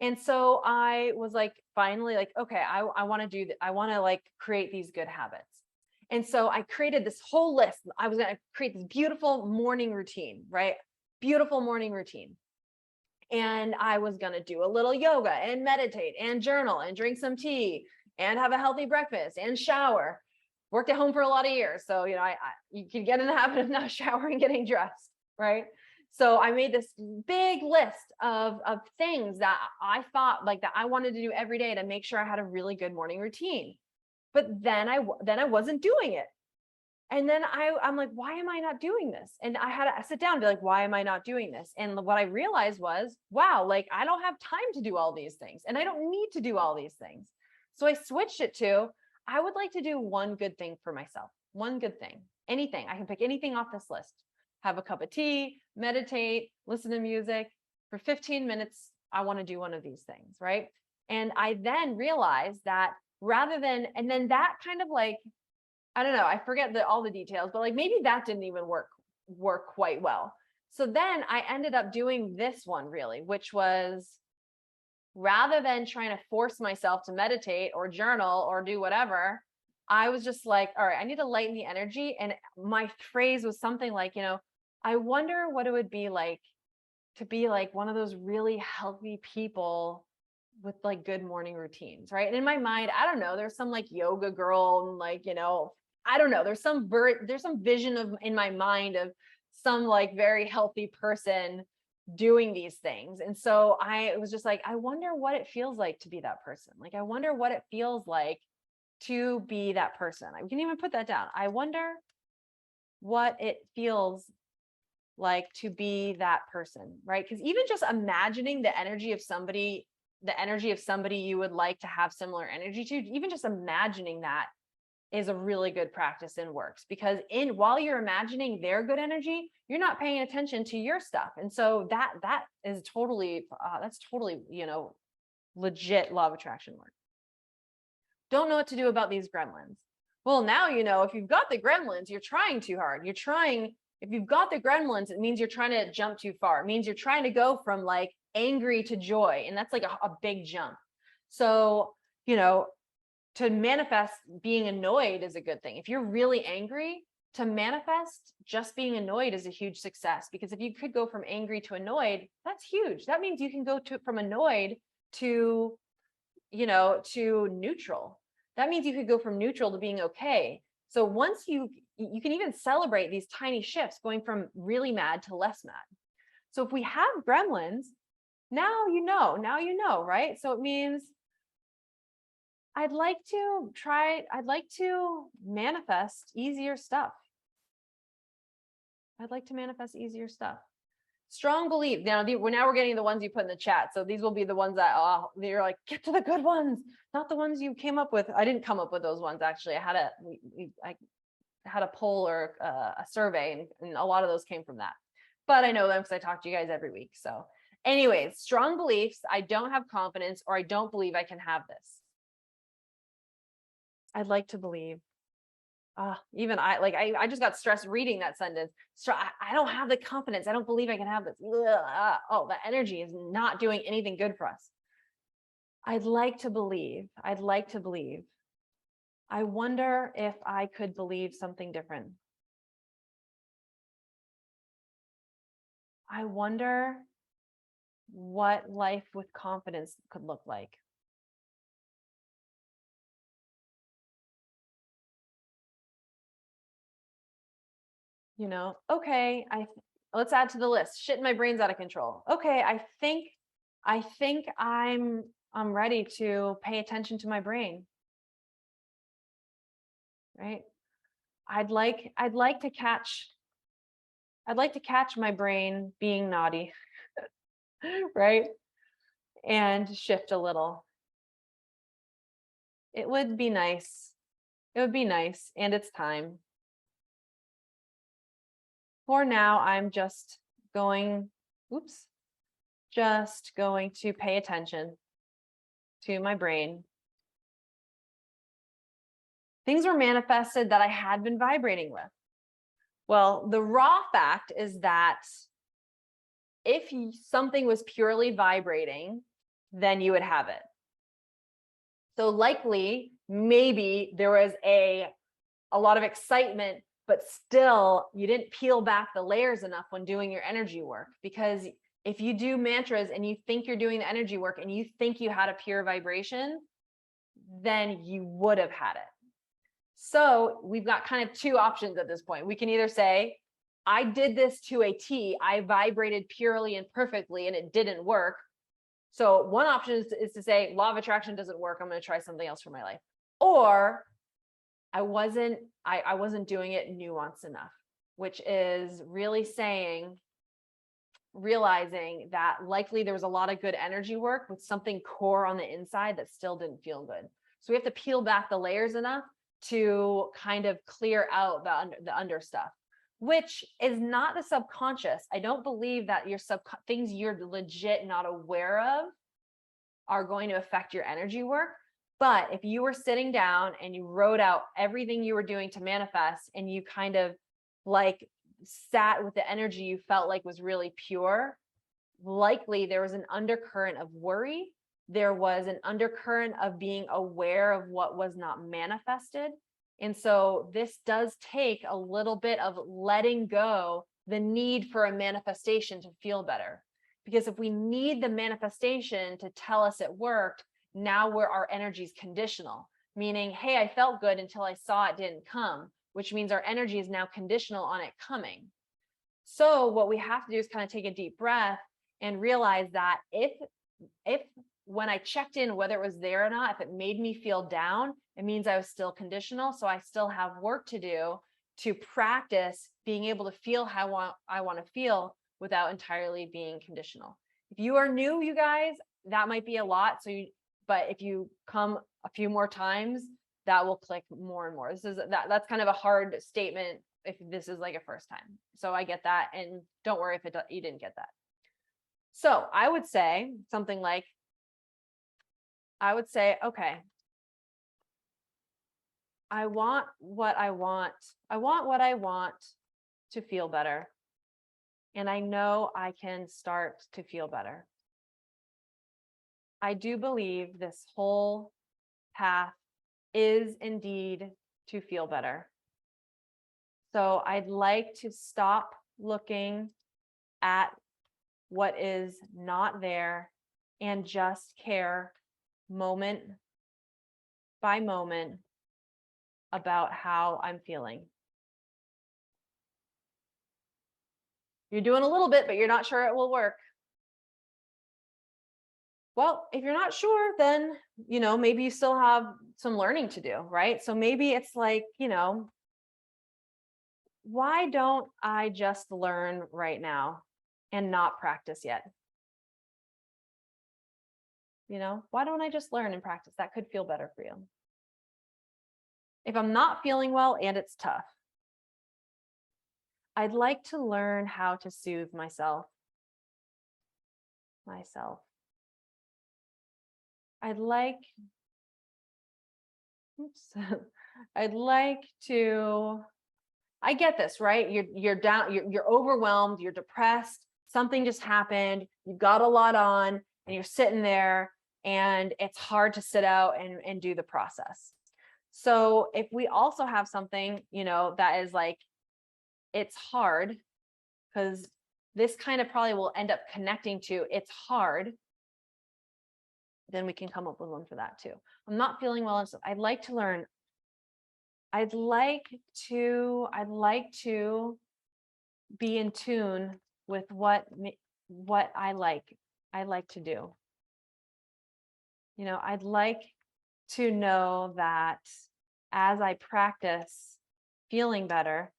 And so I was like, finally, like, okay, I want to do that. I want to like create these good habits. And so I created this whole list. I was going to create this beautiful morning routine, right? Beautiful morning routine. And I was going to do a little yoga and meditate and journal and drink some tea and have a healthy breakfast and shower. Worked at home for a lot of years. So, you can get in the habit of not showering, getting dressed, right? So I made this big list of things that I thought like that I wanted to do every day to make sure I had a really good morning routine. But then I wasn't doing it. And then I'm like, why am I not doing this? And I had to sit down and be like, why am I not doing this? And what I realized was, wow, like I don't have time to do all these things and I don't need to do all these things. So I switched it to, I would like to do one good thing for myself, one good thing, anything. I can pick anything off this list, have a cup of tea, meditate, listen to music for 15 minutes. I want to do one of these things. Right. And I then realized that and then that kind of like, I don't know, I forget all the details, but like maybe that didn't even work quite well. So then I ended up doing this one really, which was rather than trying to force myself to meditate or journal or do whatever, I was just like, all right, I need to lighten the energy. And my phrase was something like, I wonder what it would be like to be like one of those really healthy people with like good morning routines, right? And in my mind, I don't know, there's some like yoga girl and like, I don't know, there's some vision of in my mind of some like very healthy person doing these things. And so I was just like, I wonder what it feels like to be that person. Like, I wonder what it feels like to be that person. I can even put that down. I wonder what it feels like to be that person, right? Because even just imagining the energy of somebody you would like to have similar energy to, even just imagining that is a really good practice and works, because while you're imagining their good energy, you're not paying attention to your stuff. And so that is totally that's totally, legit law of attraction work. Don't know what to do about these gremlins. Well, now if you've got the gremlins, you're trying too hard. If you've got the gremlins, it means you're trying to jump too far. It means you're trying to go from like angry to joy, and that's like a big jump. So, to manifest being annoyed is a good thing. If you're really angry, to manifest just being annoyed is a huge success, because if you could go from angry to annoyed, that's huge. That means you can go from annoyed to, to neutral. That means you could go from neutral to being okay. So once you can even celebrate these tiny shifts, going from really mad to less mad. So if we have gremlins, now you know, right? So it means I'd like to manifest easier stuff. Strong belief. Now, we're getting the ones you put in the chat. So these will be the ones that you're like, get to the good ones, not the ones you came up with. I didn't come up with those ones, actually. I had a poll or a survey, and a lot of those came from that. But I know them because I talk to you guys every week. So anyways, strong beliefs. I don't have confidence, or I don't believe I can have this. I'd like to believe. Even I just got stressed reading that sentence. So I don't have the confidence. I don't believe I can have this. Oh, the energy is not doing anything good for us. I'd like to believe. I'd like to believe. I wonder if I could believe something different. I wonder what life with confidence could look like. You know, okay, let's add to the list. Shit, my brain's out of control. Okay, I think I'm ready to pay attention to my brain. Right? I'd like to catch my brain being naughty. Right? And shift a little. It would be nice. It would be nice, and it's time. For now, I'm just going to pay attention to my brain. Things were manifested that I had been vibrating with. Well, the raw fact is that if something was purely vibrating, then you would have it. So likely, maybe there was a lot of excitement, but still you didn't peel back the layers enough when doing your energy work. Because if you do mantras and you think you're doing the energy work and you think you had a pure vibration, then you would have had it. So we've got kind of two options at this point. We can either say, I did this to a T, I vibrated purely and perfectly and it didn't work. So one option is to say, law of attraction doesn't work, I'm going to try something else for my life. Or I wasn't doing it nuanced enough, which is really realizing that likely there was a lot of good energy work with something core on the inside that still didn't feel good. So we have to peel back the layers enough to kind of clear out the under stuff, which is not the subconscious. I don't believe that your things you're legit not aware of are going to affect your energy work. But if you were sitting down and you wrote out everything you were doing to manifest, and you kind of like sat with the energy you felt like was really pure, likely there was an undercurrent of worry. There was an undercurrent of being aware of what was not manifested. And so this does take a little bit of letting go the need for a manifestation to feel better. Because if we need the manifestation to tell us it worked, now our energy is conditional, meaning, hey, I felt good until I saw it didn't come, which means our energy is now conditional on it coming. So what we have to do is kind of take a deep breath and realize that if when I checked in, whether it was there or not, if it made me feel down, it means I was still conditional. So I still have work to do to practice being able to feel how I want to feel without entirely being conditional. If you are new, you guys, that might be a lot. But if you come a few more times, that will click more and more. That's kind of a hard statement if this is like a first time. So I get that, and don't worry if you didn't get that. So I would say something like, okay, I want what I want. I want what I want to feel better. And I know I can start to feel better. I do believe this whole path is indeed to feel better. So I'd like to stop looking at what is not there and just care moment by moment about how I'm feeling. You're doing a little bit, but you're not sure it will work. Well, if you're not sure, then, maybe you still have some learning to do, right? So maybe it's like, why don't I just learn right now? and not practice yet? Why don't I just learn and practice? That could feel better for you. If I'm not feeling well and it's tough, I'd like to learn how to soothe myself. I'd like to, I get this, right? You're down, you're overwhelmed, you're depressed, something just happened, you've got a lot on, and you're sitting there, and it's hard to sit out and do the process. So if we also have something, that is like, it's hard, because this kind of probably will end up connecting to it's hard, then we can come up with one for that too. I'm not feeling well and stuff. I'd like to learn. I'd like to be in tune with what I like to do. I'd like to know that as I practice feeling better,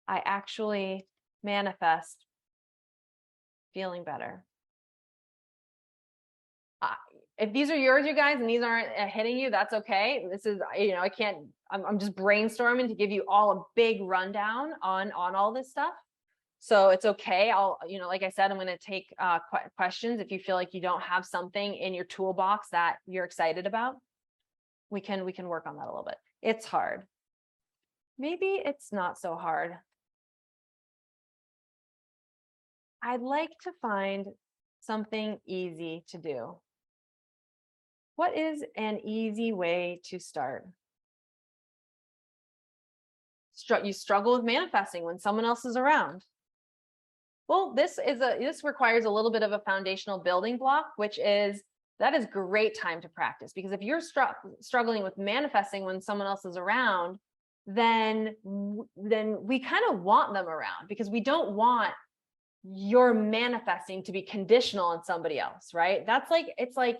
I actually manifest feeling better. If these are yours, you guys, and these aren't hitting you, that's okay. This is, I'm just brainstorming to give you all a big rundown on all this stuff. So it's okay. I'll, like I said, I'm going to take questions. If you feel like you don't have something in your toolbox that you're excited about, we can work on that a little bit. It's hard. Maybe it's not so hard. I'd like to find something easy to do. What is an easy way to start? You struggle with manifesting when someone else is around. Well, this requires a little bit of a foundational building block, that is great time to practice, because if you're struggling with manifesting when someone else is around, then we kind of want them around, because we don't want your manifesting to be conditional on somebody else, right? It's like,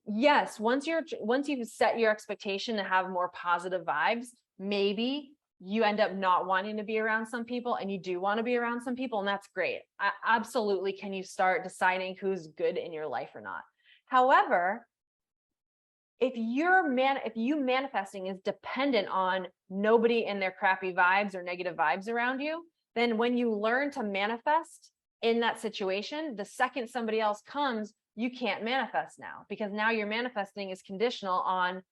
yes, once you've set your expectation to have more positive vibes, maybe you end up not wanting to be around some people, and you do want to be around some people, and that's great. Absolutely, can you start deciding who's good in your life or not? However, if you manifesting is dependent on nobody and their crappy vibes or negative vibes around you, then when you learn to manifest in that situation, the second somebody else comes, you can't manifest now, because now your manifesting is conditional on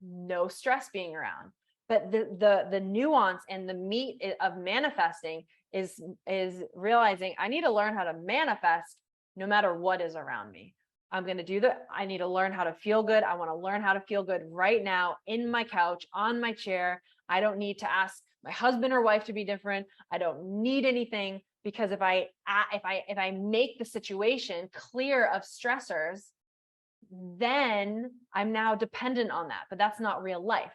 no stress being around. But the nuance and the meat of manifesting is realizing I need to learn how to manifest no matter what is around me. I'm going to do that. I need to learn how to feel good. I want to learn how to feel good right now in my couch, on my chair. I don't need to ask my husband or wife to be different. I don't need anything, because if I make the situation clear of stressors, then I'm now dependent on that. But that's not real life.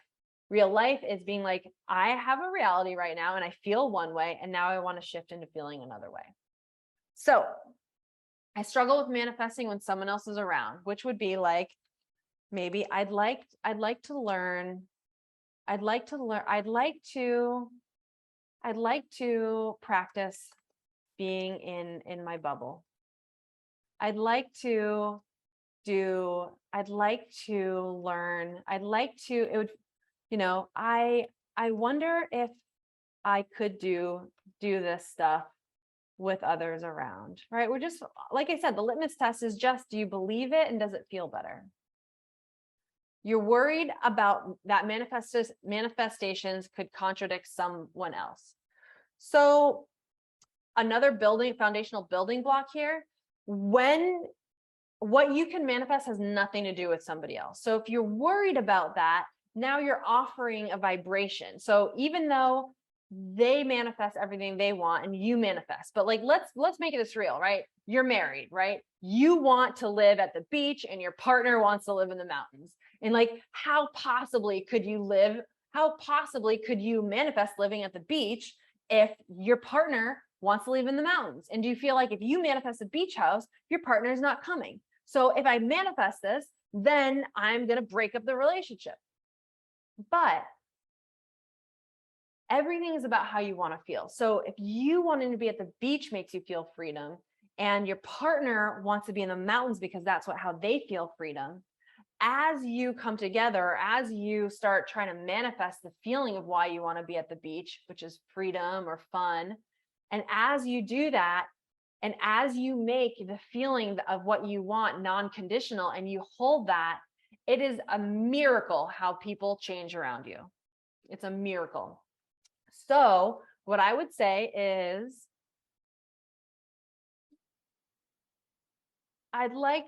Real life is being like, I have a reality right now and I feel one way, and now I want to shift into feeling another way. So I struggle with manifesting when someone else is around, which would be like, maybe I'd like to practice being in my bubble. I wonder if I could do this stuff with others around, right? We're just, like I said, the litmus test is just, do you believe it and does it feel better? You're worried about that manifestations could contradict someone else. So another foundational building block here, what you can manifest has nothing to do with somebody else. So if you're worried about that, now you're offering a vibration. So even though they manifest everything they want and you manifest, but like, let's make this real, right? You're married, right? You want to live at the beach and your partner wants to live in the mountains. And like, how possibly could you manifest living at the beach if your partner wants to live in the mountains? And do you feel like if you manifest a beach house, your partner is not coming? So if I manifest this, then I'm going to break up the relationship. But everything is about how you want to feel. So if you wanting to be at the beach makes you feel freedom, and your partner wants to be in the mountains because that's how they feel freedom, as you come together, as you start trying to manifest the feeling of why you want to be at the beach, which is freedom or fun, and as you do that, and as you make the feeling of what you want non-conditional and you hold that, it is a miracle how people change around you. It's a miracle. So what I would say is, I'd like,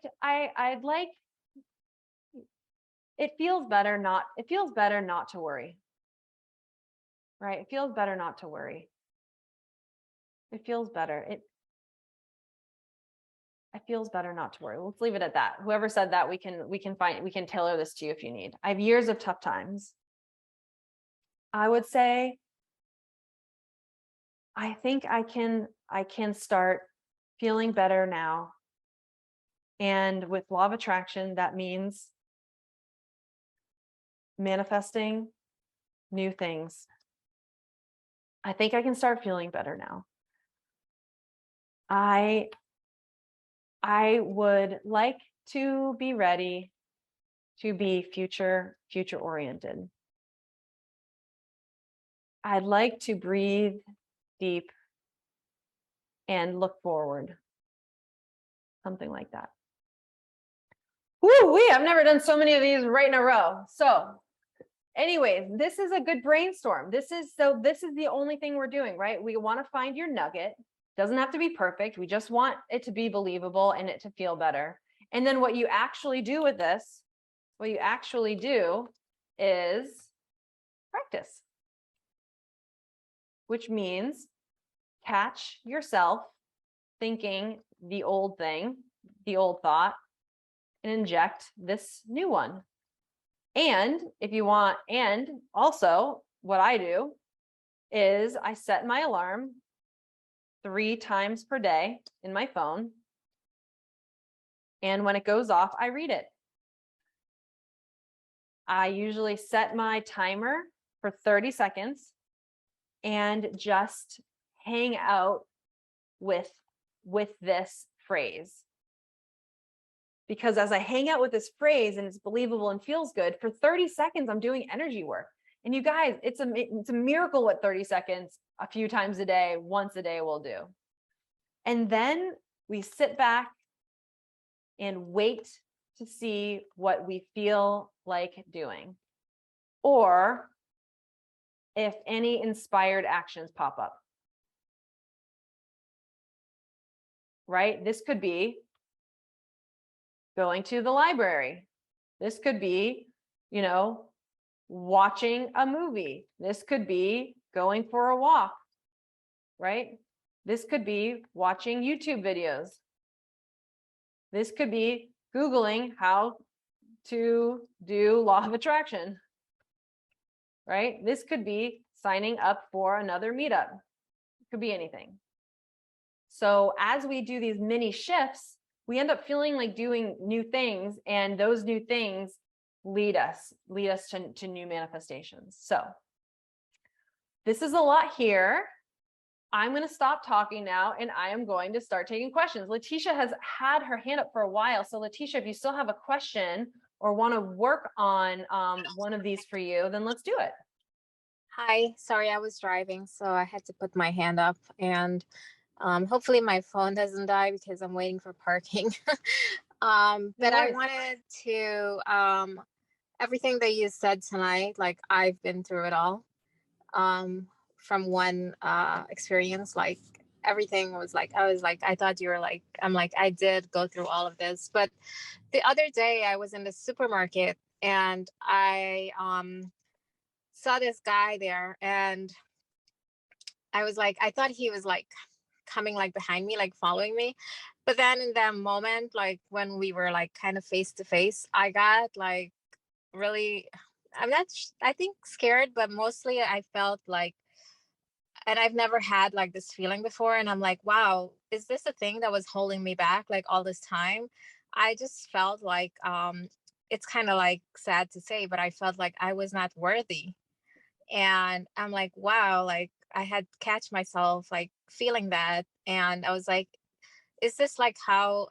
it feels better not to worry, right? It feels better not to worry. It feels better. It feels better not to worry. Let's leave it at that. Whoever said that, we can tailor this to you if you need. I have years of tough times. I would say, I think I can start feeling better now. And with law of attraction, that means manifesting new things. I think I can start feeling better now. I would like to be ready to be future oriented. I'd like to breathe deep and look forward. Something like that. Woo-wee, I've never done so many of these right in a row. So anyways, this is a good brainstorm. This is the only thing we're doing, right? We want to find your nugget. Doesn't have to be perfect. We just want it to be believable and it to feel better. And then what you actually do with this, is practice, which means catch yourself thinking the old thing, the old thought, and inject this new one. And if you want, and also what I do is I set my alarm 3 times per day in my phone. And when it goes off, I read it. I usually set my timer for 30 seconds and just hang out with this phrase. Because as I hang out with this phrase and it's believable and feels good, for 30 seconds, I'm doing energy work. And you guys, it's a miracle what 30 seconds a few times a day, once a day will do. And then we sit back and wait to see what we feel like doing, or if any inspired actions pop up. Right? This could be going to the library. This could be, watching a movie. This could be going for a walk, right? This could be watching YouTube videos. This could be Googling how to do law of attraction, right? This could be signing up for another meetup. It could be anything. So as we do these mini shifts, we end up feeling like doing new things, and those new things lead us to new manifestations. So this is a lot here. I'm going to stop talking now, and I am going to start taking questions. Letitia has had her hand up for a while. So Letitia, if you still have a question or want to work on one of these for you, then let's do it. Hi, sorry, I was driving, so I had to put my hand up, and hopefully my phone doesn't die because I'm waiting for parking. But I wanted to, everything that you said tonight, like I've been through it all. From one experience, like everything was like, I thought you were like, I'm like, I did go through all of this. But the other day I was in the supermarket and I saw this guy there, and I was like, I thought he was like coming like behind me, like following me. But then in that moment, like when we were like kind of face to face, I got like really, I think scared, but mostly I felt like, and I've never had like this feeling before. And I'm like, wow, is this a thing that was holding me back like all this time? I just felt like, it's kind of like sad to say, but I felt like I was not worthy. And I'm like, wow, like I had catch myself like feeling that. And I was like, is this like how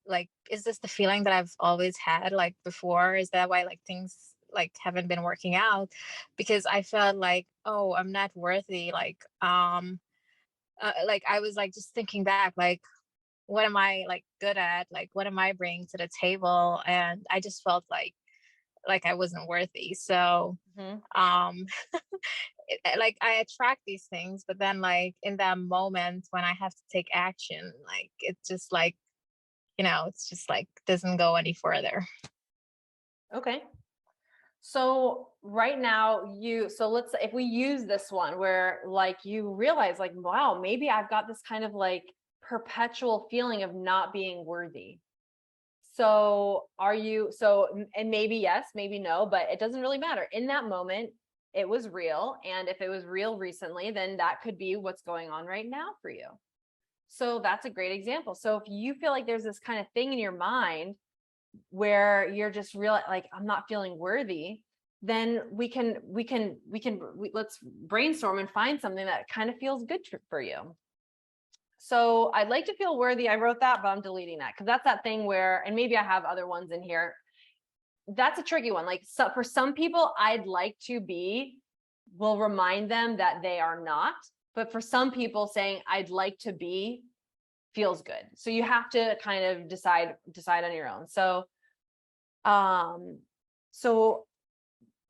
like is this the feeling that I've always had like before? Is that why like things like haven't been working out? Because I felt like, oh, I'm not worthy. Like I was like just thinking back, like what am I like good at? Like what am I bringing to the table? And I just felt like I wasn't worthy. So Mhm. um like I attract these things, but then like in that moment when I have to take action, like it just like, it's just like doesn't go any further. Okay. So right now so let's if we use this one where like you realize like, wow, maybe I've got this kind of like perpetual feeling of not being worthy. So and maybe yes, maybe no, but it doesn't really matter. In that moment, it was real. And if it was real recently, then that could be what's going on right now for you. So that's a great example. So if you feel like there's this kind of thing in your mind where you're just real like I'm not feeling worthy, then let's brainstorm and find something that kind of feels good for you. So I'd like to feel worthy. I wrote that, but I'm deleting that because that's that thing where, and maybe I have other ones in here. That's a tricky one. Like for some people, I'd like to be will remind them that they are not. But for some people, saying I'd like to be feels good. So you have to kind of decide on your own. Um, so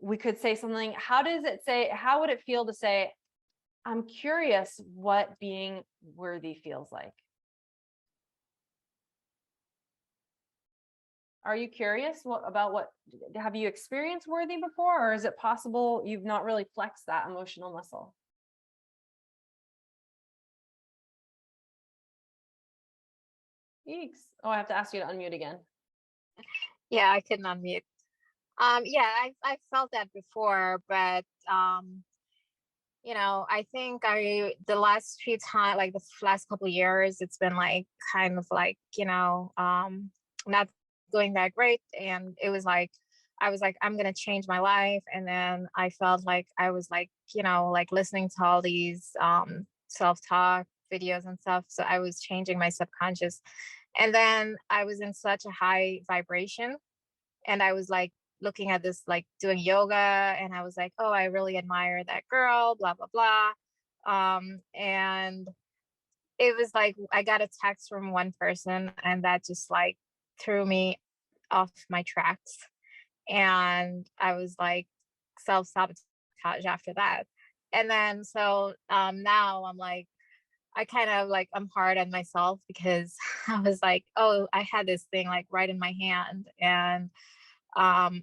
we could say something. How would it feel to say, I'm curious what being worthy feels like? Are you curious about what have you experienced worthy before, or is it possible you've not really flexed that emotional muscle? Eeks. Oh, I have to ask you to unmute again. Yeah, I could not mute. Yeah, I felt that before, but I think the last few time, like the last couple of years, it's been like kind of like, not going that great. And it was like, I was like, I'm gonna change my life. And then I felt like I was like, like listening to all these self-talk videos and stuff. So I was changing my subconscious. And then I was in such a high vibration and I was like looking at this, like doing yoga, and I was like, oh, I really admire that girl, blah, blah, blah. And it was like I got a text from one person, and that just like threw me off my tracks. And I was like self sabotage after that. And then so now I'm like, I kind of like I'm hard on myself because I was like, oh, I had this thing like right in my hand, and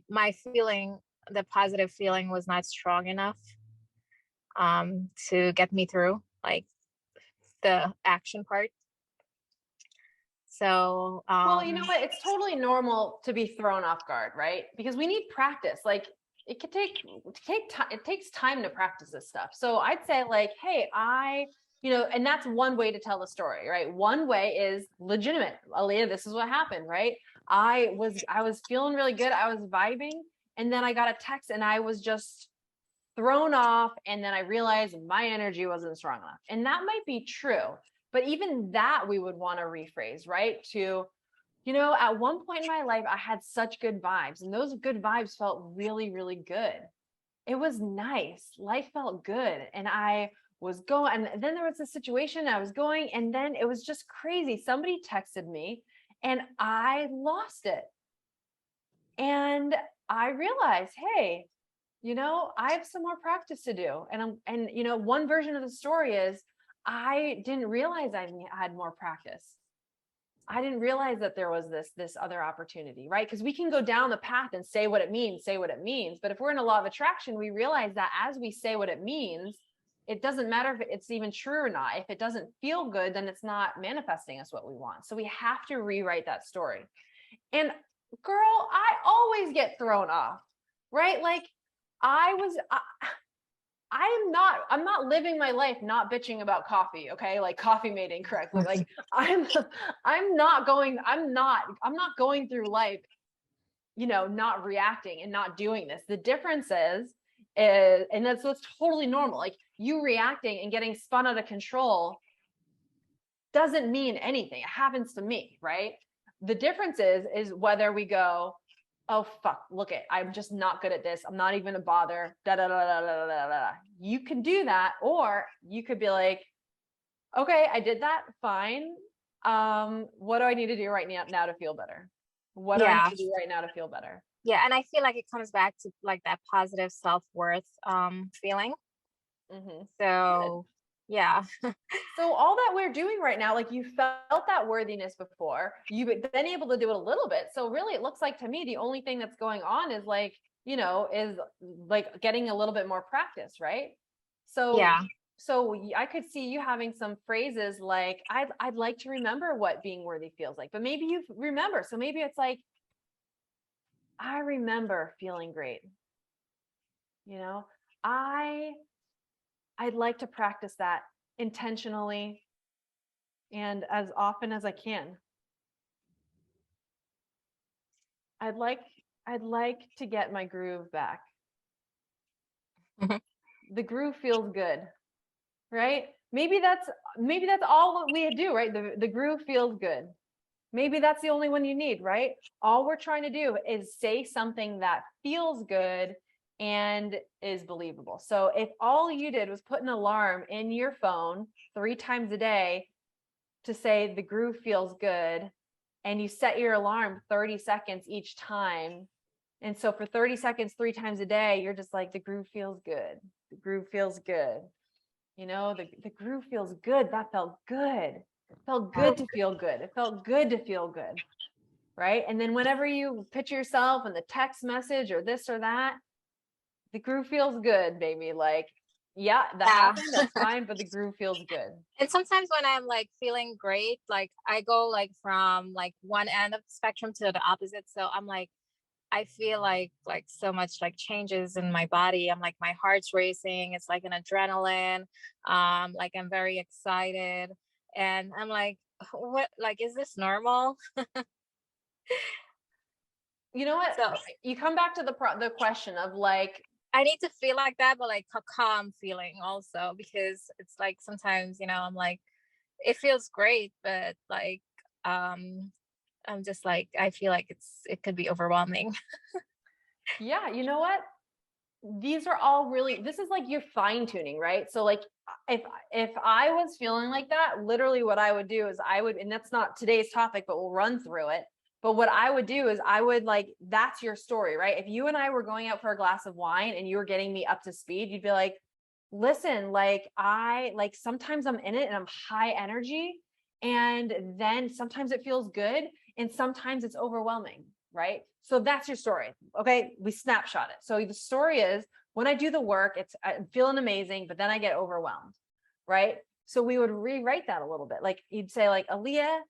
my feeling, the positive feeling was not strong enough to get me through like the action part. So Well, you know what? It's totally normal to be thrown off guard, right? Because we need practice. Like it could take time. It takes time to practice this stuff. So I'd say like, hey, and that's one way to tell the story, right? One way is legitimate. Aaliyah, this is what happened, right? I was feeling really good. I was vibing, and then I got a text, and I was just thrown off, and then I realized my energy wasn't strong enough. And that might be true. But even that we would want to rephrase, right? At one point in my life, I had such good vibes, and those good vibes felt really, really good. It was nice. Life felt good. And I was going, and then there was a situation I was going, and then it was just crazy. Somebody texted me, and I lost it. And I realized, hey, I have some more practice to do. One version of the story is I didn't realize I had more practice. I didn't realize that there was this other opportunity, right? Because we can go down the path and say what it means. But if we're in a law of attraction, we realize that as we say what it means, it doesn't matter if it's even true or not. If it doesn't feel good, then it's not manifesting us what we want. So we have to rewrite that story. And girl, I always get thrown off, right? Like I'm not living my life not bitching about coffee, okay? Like coffee made incorrectly. Like I'm not going through life, not reacting and not doing this. The difference and that's what's totally normal. Like you reacting and getting spun out of control doesn't mean anything. It happens to me, right? The difference is whether we go, oh fuck, look it, I'm just not good at this. I'm not even a bother. Da da da da da da da. You can do that, or you could be like, okay, I did that, fine. What do I need to do right now to feel better? What do I Yeah. need to do right now to feel better? Yeah. And I feel like it comes back to like that positive self-worth feeling. Mm-hmm. So yeah. So all that we're doing right now, like you felt that worthiness before, you've been able to do it a little bit. So really it looks like to me, the only thing that's going on is like, is like getting a little bit more practice, right? So, Yeah. I could see you having some phrases like, I'd like to remember what being worthy feels like, but maybe you remember. So maybe it's like, I remember feeling great. You know, I, I'd like to practice that intentionally and as often as I can. I'd like I'd like to get my groove back. Mhm. The groove feels good, right? Maybe that's all we do, right? The groove feels good. Maybe that's the only one you need, right? All we're trying to do is say something that feels good and is believable. So if all you did was put an alarm in your phone 3 times a day to say the groove feels good, and you set your alarm 30 seconds each time. And so for 30 seconds, 3 times a day, you're just like, the groove feels good. The groove feels good. The groove feels good. That felt good. It felt good to feel good. It felt good to feel good. Right. And then whenever you picture yourself in the text message or this or that, the groove feels good, baby. Like, yeah, that Yeah. happened. That's fine. But the groove feels good. And sometimes when I'm like feeling great, like I go like from like one end of the spectrum to the opposite. So I'm like, I feel like so much like changes in my body. I'm like my heart's racing. It's like an adrenaline. Like I'm very excited. And I'm like, what, like, is this normal? You know what? So You come back to the question of like, I need to feel like that, but like a calm feeling also, because it's like sometimes, I'm like, it feels great, but like I'm just like, I feel like it could be overwhelming. yeah, you know what? These are all really, this is like you're fine tuning, right? So like if I was feeling like that, literally what I would do is and that's not today's topic, but we'll run through it. But what I would do is I would like, that's your story, right? If you and I were going out for a glass of wine and you were getting me up to speed, you'd be like, listen, like sometimes I'm in it and I'm high energy. And then sometimes it feels good and sometimes it's overwhelming, right? So that's your story. Okay. We snapshot it. So the story is when I do the work, I'm feeling amazing, but then I get overwhelmed, right? So we would rewrite that a little bit. Like you'd say like, Aaliyah,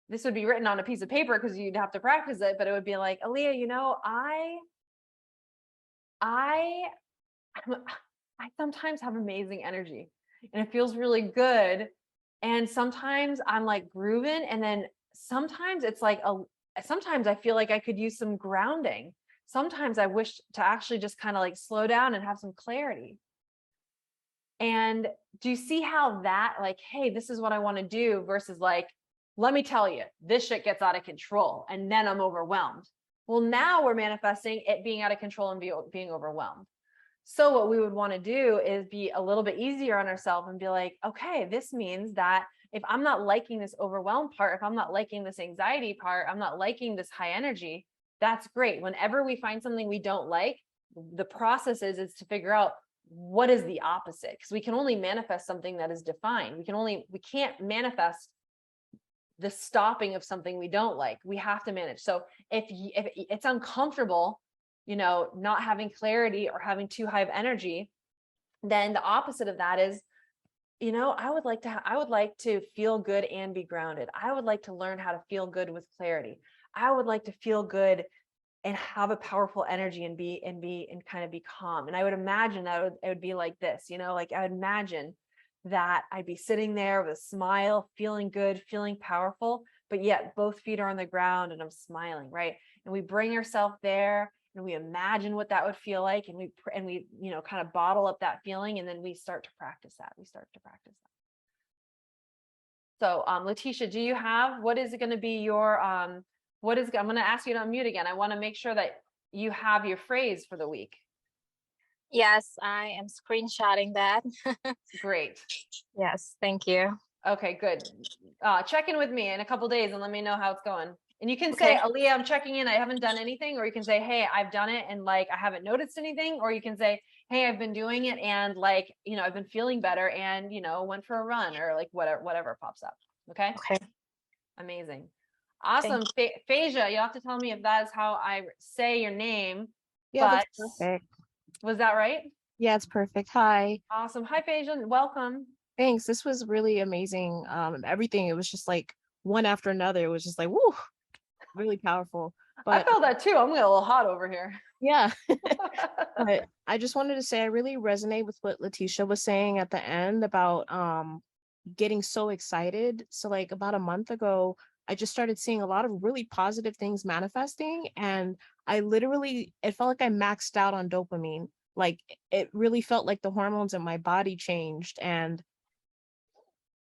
this would be written on a piece of paper because you'd have to practice it, but it would be like, Aaliyah, I I sometimes have amazing energy and it feels really good. And sometimes I'm like grooving. And then sometimes it's like sometimes I feel like I could use some grounding. Sometimes I wish to actually just kind of like slow down and have some clarity. And do you see how that like, hey, this is what I want to do versus like, let me tell you, this shit gets out of control and then I'm overwhelmed. Well, now we're manifesting it being out of control and being overwhelmed. So what we would want to do is be a little bit easier on ourselves and be like, okay, this means that if I'm not liking this overwhelmed part, if I'm not liking this anxiety part, I'm not liking this high energy, that's great. Whenever we find something we don't like, the process is to figure out what is the opposite, because we can only manifest something that is defined. We can't manifest the stopping of something we don't like. We have to manage. So if it's uncomfortable, not having clarity or having too high of energy, then the opposite of that is, I would like to feel good and be grounded. I would like to learn how to feel good with clarity. I would like to feel good and have a powerful energy and kind of be calm. And I would imagine that it would be like this, like I would imagine that I'd be sitting there with a smile, feeling good, feeling powerful, but yet both feet are on the ground and I'm smiling, right? And we bring ourselves there and we imagine what that would feel like, and we you know, kind of bottle up that feeling, and then we start to practice that. So Letitia, do you have, what is going to be your I'm going to ask you to unmute again. I want to make sure that you have your phrase for the week. Yes, I am screenshotting that. Great. Yes, thank you. Okay, good. Check in with me in a couple days and let me know how it's going. And you can Okay. say, Aaliyah, I'm checking in, I haven't done anything. Or you can say, hey, I've done it and like I haven't noticed anything. Or you can say, hey, I've been doing it and like, you know, I've been feeling better and, you know, went for a run, or like whatever pops up. Okay. Okay. Amazing. Awesome. Phasia, you have to tell me if that is how I say your name. Yeah, But that's perfect. was that right? Yeah, it's perfect. Hi. Awesome. Hi, Phasia. Welcome. Thanks. This was really amazing. Everything, it was just like one after another. It was just like, woo, really powerful. I But felt that too. I'm getting a little hot over here. yeah. But I just wanted to say I really resonate with what Letitia was saying at the end about getting so excited. So like about a month ago, I just started seeing a lot of really positive things manifesting, and I literally, it felt like I maxed out on dopamine. Like it really felt like the hormones in my body changed, and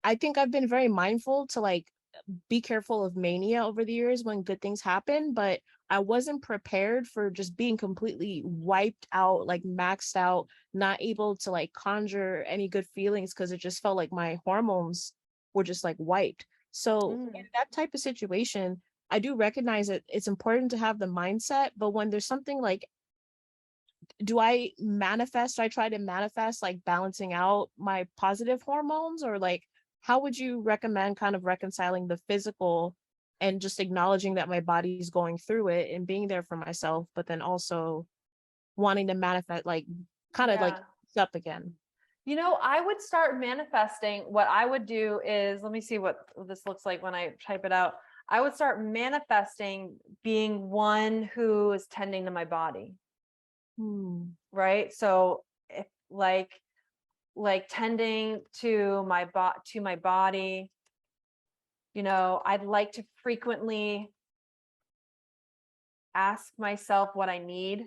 I think I've been very mindful to like be careful of mania over the years when good things happen, but I wasn't prepared for just being completely wiped out, like maxed out, not able to like conjure any good feelings because it just felt like my hormones were just like wiped. So in that type of situation, I do recognize that it's important to have the mindset, but when there's something like, do I manifest? I try to manifest like balancing out my positive hormones, or like how would you recommend kind of reconciling the physical and just acknowledging that my body's going through it and being there for myself, but then also wanting to manifest, like kind of like up again? You know, I would start manifesting. What I would do is, let me see what this looks like when I type it out. I would start manifesting being one who is tending to my body. Right. So if like tending to my body, you know, I'd like to frequently ask myself what I need.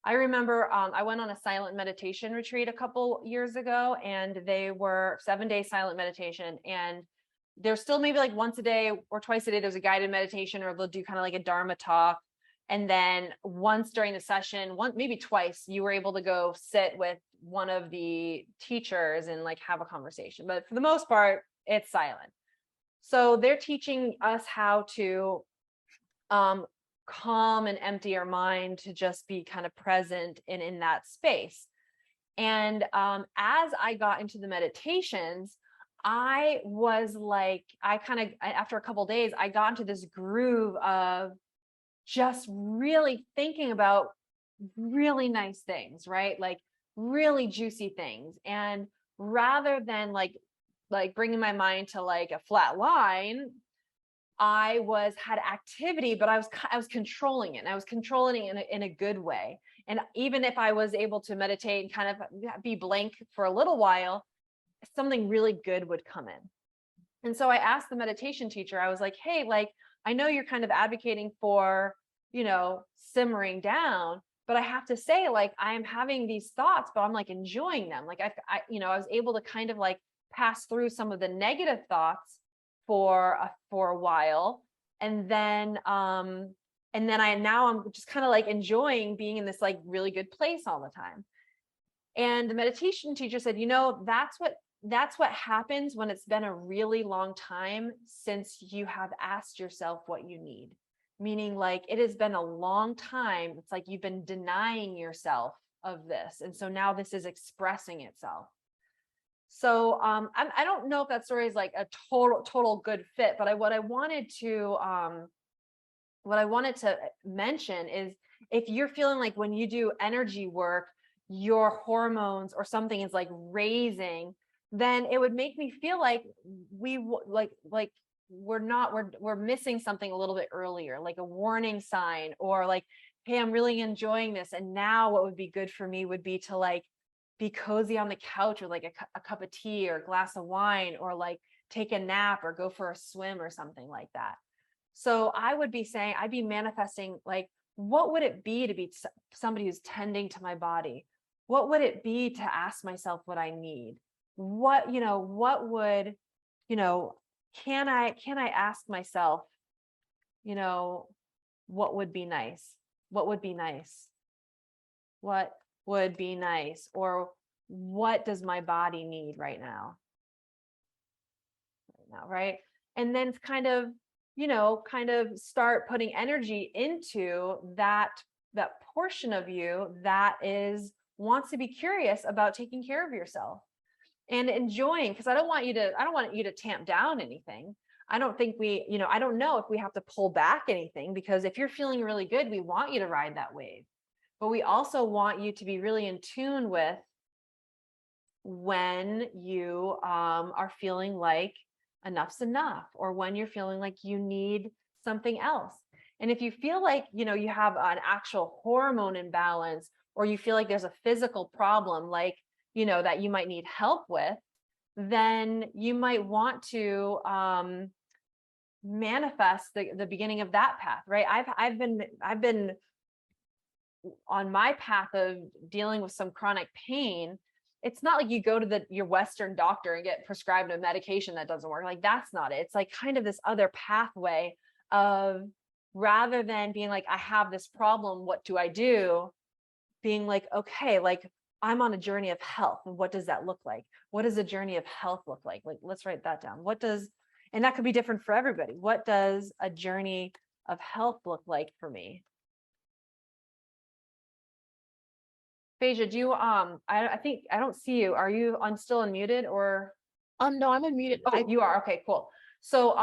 I remember I went on a silent meditation retreat a couple years ago, and they were 7-day silent meditation. And there's still maybe like once a day or twice a day, there's a guided meditation, or they'll do kind of like a Dharma talk. And then once during the session, maybe twice, you were able to go sit with one of the teachers and like have a conversation. But for the most part, it's silent. So they're teaching us how to calm and empty our mind to just be kind of present and in that space. And as I got into the meditations, I was like, after a couple of days, I got into this groove of just really thinking about really nice things, right? Like really juicy things. And rather than like bringing my mind to like a flat line, I had activity, but I was controlling it. And I was controlling it in a good way. And even if I was able to meditate and kind of be blank for a little while, something really good would come in. And so I asked the meditation teacher, I was like, hey, like, I know you're kind of advocating for, you know, simmering down, but I have to say, like, I'm having these thoughts, but I'm like enjoying them. Like I was able to kind of like pass through some of the negative thoughts for a while. And then I'm just kind of like enjoying being in this like really good place all the time. And the meditation teacher said, you know, that's what happens when it's been a really long time since you have asked yourself what you need. Meaning like it has been a long time. It's like you've been denying yourself of this. And so now this is expressing itself. So I don't know if that story is like a total good fit, but what I wanted to mention is, if you're feeling like when you do energy work, your hormones or something is like raising, then it would make me feel like we're missing something a little bit earlier, like a warning sign, or like, hey, I'm really enjoying this. And now what would be good for me would be to like be cozy on the couch with like a cup of tea or a glass of wine, or like take a nap or go for a swim or something like that. So I would be saying, I'd be manifesting like what would it be to be somebody who's tending to my body? What would it be to ask myself what I need? What, what would, can I ask myself, what would be nice? What would be nice? What would be nice? Or what does my body need right now? Right? And then kind of start putting energy into that portion of you that wants to be curious about taking care of yourself and enjoying, because I don't want you to tamp down anything. I don't think I don't know if we have to pull back anything, because if you're feeling really good, we want you to ride that wave. But we also want you to be really in tune with when you are feeling like enough's enough, or when you're feeling like you need something else. And if you feel like, you have an actual hormone imbalance, or you feel like there's a physical problem, like, that you might need help with, then you might want to manifest the beginning of that path, right? I've been on my path of dealing with some chronic pain. It's not like you go to your Western doctor and get prescribed a medication that doesn't work. Like, that's not it. It's like kind of this other pathway of, rather than being like, I have this problem, what do I do? Being like, okay, like, I'm on a journey of health. And what does that look like? What does a journey of health look like? Like, let's write that down. And that could be different for everybody. What does a journey of health look like for me? Phasia, do you, I think, I don't see you. Are you still unmuted, or? No, I'm unmuted. Oh, you are. Okay, cool. So,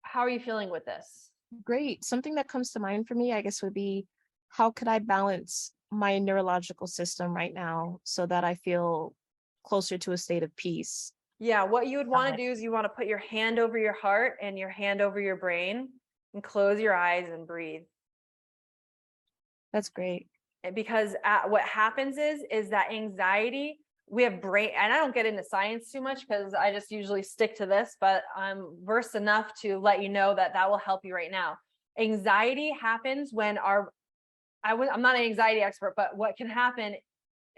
how are you feeling with this? Great. Something that comes to mind for me, I guess, would be, how could I balance my neurological system right now so that I feel closer to a state of peace? Yeah, what you would want to do is you want to put your hand over your heart and your hand over your brain and close your eyes and breathe. That's great. Because what happens is that anxiety, we have brain, and I don't get into science too much because I just usually stick to this, but I'm versed enough to let you know that will help you right now. Anxiety happens when I'm not an anxiety expert, but what can happen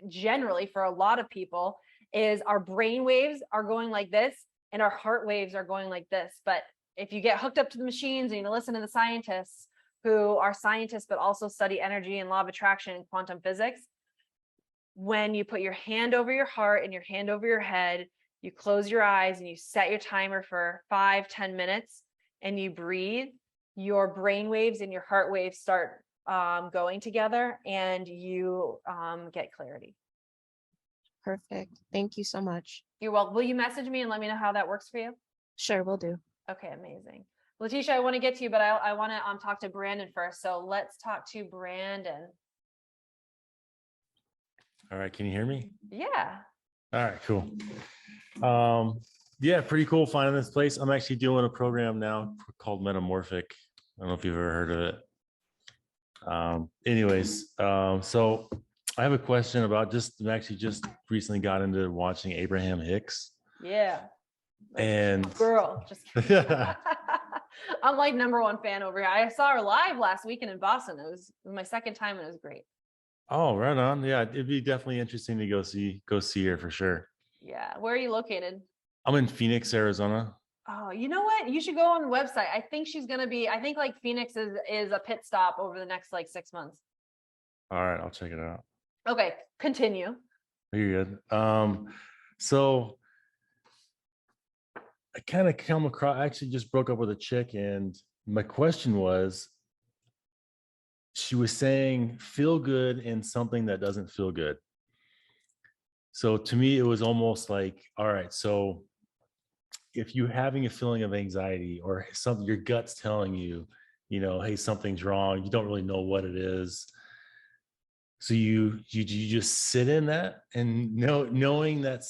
generally for a lot of people is our brain waves are going like this and our heart waves are going like this. But if you get hooked up to the machines and you listen to the scientists, who are scientists but also study energy and law of attraction and quantum physics, when you put your hand over your heart and your hand over your head, you close your eyes and you set your timer for 5-10 minutes and you breathe, your brain waves and your heart waves start going together, and you get clarity. Perfect. Thank you so much. You're welcome. Will you message me and let me know how that works for you? Sure, will do. Okay, amazing. Letitia, I want to get to you, but I want to talk to Brandon first. So let's talk to Brandon. All right, can you hear me? Yeah. All right, cool. Yeah, pretty cool finding this place. I'm actually doing a program now called Metamorphic. I don't know if you've ever heard of it. So I have a question about actually just recently got into watching Abraham Hicks. Yeah. And girl, just I'm like #1 fan over here. I saw her live last weekend in Boston. It was my second time and it was great. Oh, right on. Yeah, it'd be definitely interesting to go see her for sure. Yeah. Where are you located? I'm in Phoenix, Arizona. Oh, you know what? You should go on the website. I think like Phoenix is a pit stop over the next like 6 months. All right, I'll check it out. Okay, continue. You're good. So I kind of come across, I actually just broke up with a chick, and my question was, she was saying feel good in something that doesn't feel good. So to me, it was almost like, all right, so if you're having a feeling of anxiety or something, your gut's telling you, hey, something's wrong, you don't really know what it is. So you just sit in that, and knowing that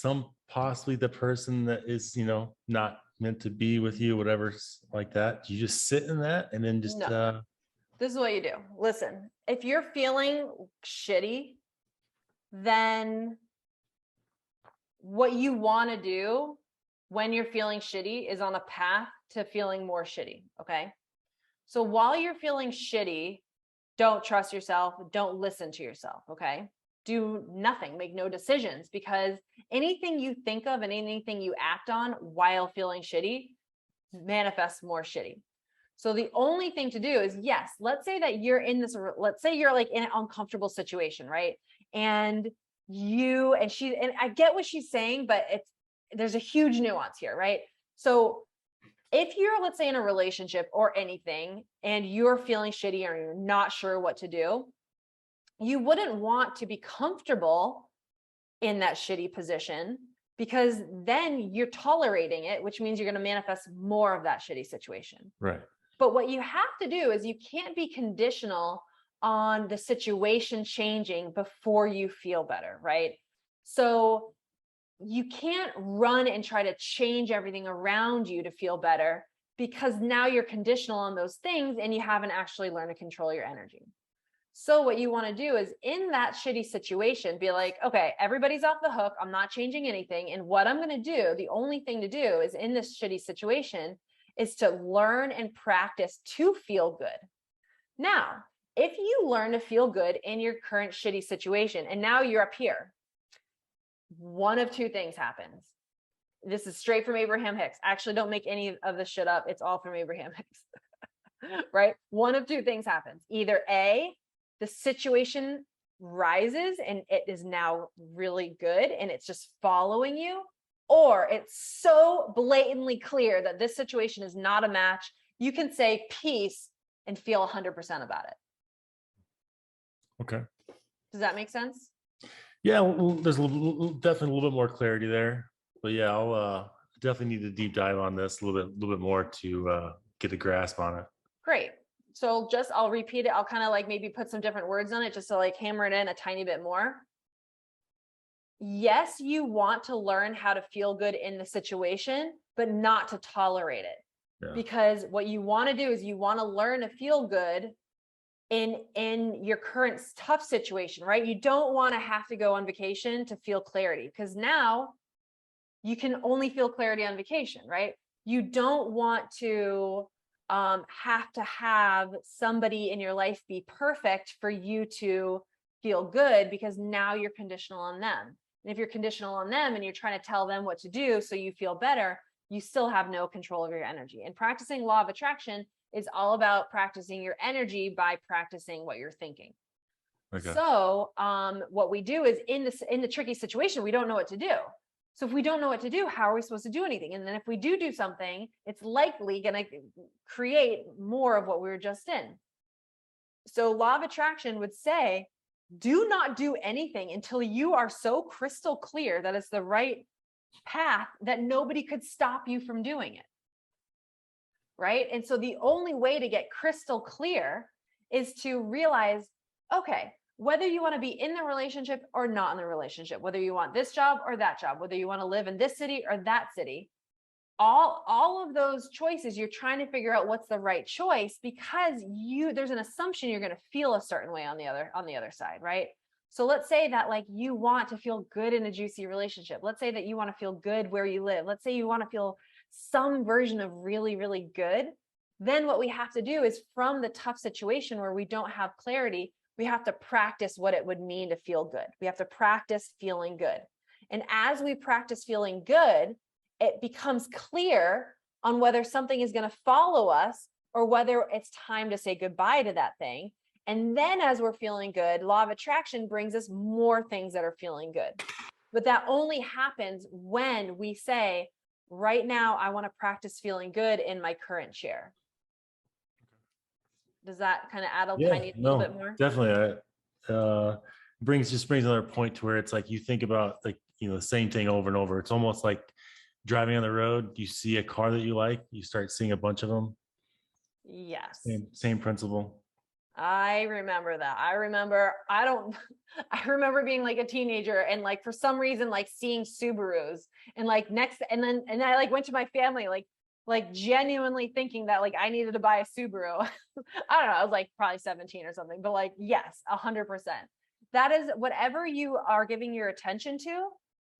possibly the person that is, not meant to be with you, whatever, like that, you just sit in that and then just No. This is what you do. Listen, if you're feeling shitty, then what you want to do when you're feeling shitty is on a path to feeling more shitty. Okay. So while you're feeling shitty, don't trust yourself, don't listen to yourself. Okay. Do nothing, make no decisions, because anything you think of and anything you act on while feeling shitty manifests more shitty. So the only thing to do is, yes, let's say that you're in this, let's say you're like in an uncomfortable situation, right? And and I get what she's saying, but there's a huge nuance here, right? So if you're, let's say, in a relationship or anything, and you're feeling shitty or you're not sure what to do, you wouldn't want to be comfortable in that shitty position, because then you're tolerating it, which means you're going to manifest more of that shitty situation. Right. But what you have to do is you can't be conditional on the situation changing before you feel better, right? So you can't run and try to change everything around you to feel better, because now you're conditional on those things and you haven't actually learned to control your energy. So what you want to do is, in that shitty situation, be like, okay, everybody's off the hook. I'm not changing anything. And what I'm going to do, the only thing to do is, in this shitty situation, is to learn and practice to feel good. Now, if you learn to feel good in your current shitty situation, and now you're up here, one of two things happens. This is straight from Abraham Hicks. Actually, don't make any of this shit up. It's all from Abraham Hicks, right? One of two things happens. Either A, the situation rises and it is now really good and it's just following you, or it's so blatantly clear that this situation is not a match, you can say peace and feel 100% about it. Okay. Does that make sense? Yeah, well, there's definitely a little bit more clarity there, but yeah, I'll definitely need to deep dive on this a little bit more to get a grasp on it. Great. So I'll repeat it. I'll kind of like maybe put some different words on it just to like hammer it in a tiny bit more. Yes, you want to learn how to feel good in the situation, but not to tolerate it. Yeah. Because what you want to do is you want to learn to feel good in your current tough situation, right? You don't want to have to go on vacation to feel clarity, because now you can only feel clarity on vacation, right? You don't want to have to have somebody in your life be perfect for you to feel good, because now you're conditional on them. And if you're conditional on them and you're trying to tell them what to do so you feel better, you still have no control of your energy. And practicing law of attraction is all about practicing your energy by practicing what you're thinking. Okay. So what we do is, in the tricky situation, we don't know what to do. So if we don't know what to do, how are we supposed to do anything? And then if we do something, it's likely going to create more of what we were just in. So law of attraction would say, do not do anything until you are so crystal clear that it's the right path that nobody could stop you from doing it. Right? And so the only way to get crystal clear is to realize, okay, whether you want to be in the relationship or not in the relationship, whether you want this job or that job, whether you want to live in this city or that city, all of those choices, you're trying to figure out what's the right choice, because there's an assumption you're going to feel a certain way on the other side, right? So let's say that like you want to feel good in a juicy relationship. Let's say that you want to feel good where you live. Let's say you want to feel some version of really, really good. Then what we have to do is, from the tough situation where we don't have clarity, we have to practice what it would mean to feel good. We have to practice feeling good. And as we practice feeling good, it becomes clear on whether something is going to follow us or whether it's time to say goodbye to that thing. And then as we're feeling good, law of attraction brings us more things that are feeling good. But that only happens when we say, right now, I want to practice feeling good in my current chair. Does that kind of add a tiny little bit more? Definitely. Brings another point to where it's like you think about the same thing over and over. It's almost like driving on the road. You see a car that you like, you start seeing a bunch of them. Yes. Same principle. I remember that. I remember being like a teenager and like for some reason like seeing Subarus and like and I like went to my family like genuinely thinking that like I needed to buy a Subaru. I don't know, I was like probably 17 or something, but like yes, 100%. That is, whatever you are giving your attention to,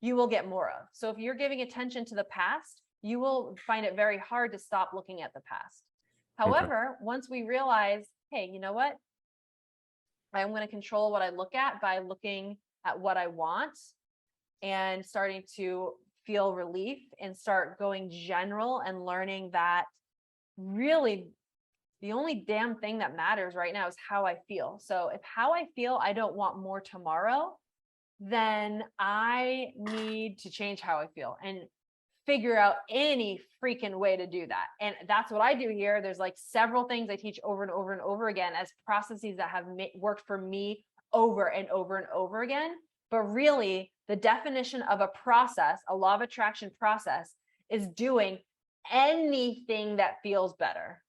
you will get more of. So if you're giving attention to the past, you will find it very hard to stop looking at the past. However, once we realize, hey, you know what? I'm going to control what I look at by looking at what I want and starting to feel relief and start going general and learning that really the only damn thing that matters right now is how I feel. So if how I feel, I don't want more tomorrow, then I need to change how I feel and figure out any freaking way to do that. And that's what I do here. There's like several things I teach over and over and over again as processes that have worked for me over and over and over again. But really, the definition of a process, a law of attraction process, is doing anything that feels better.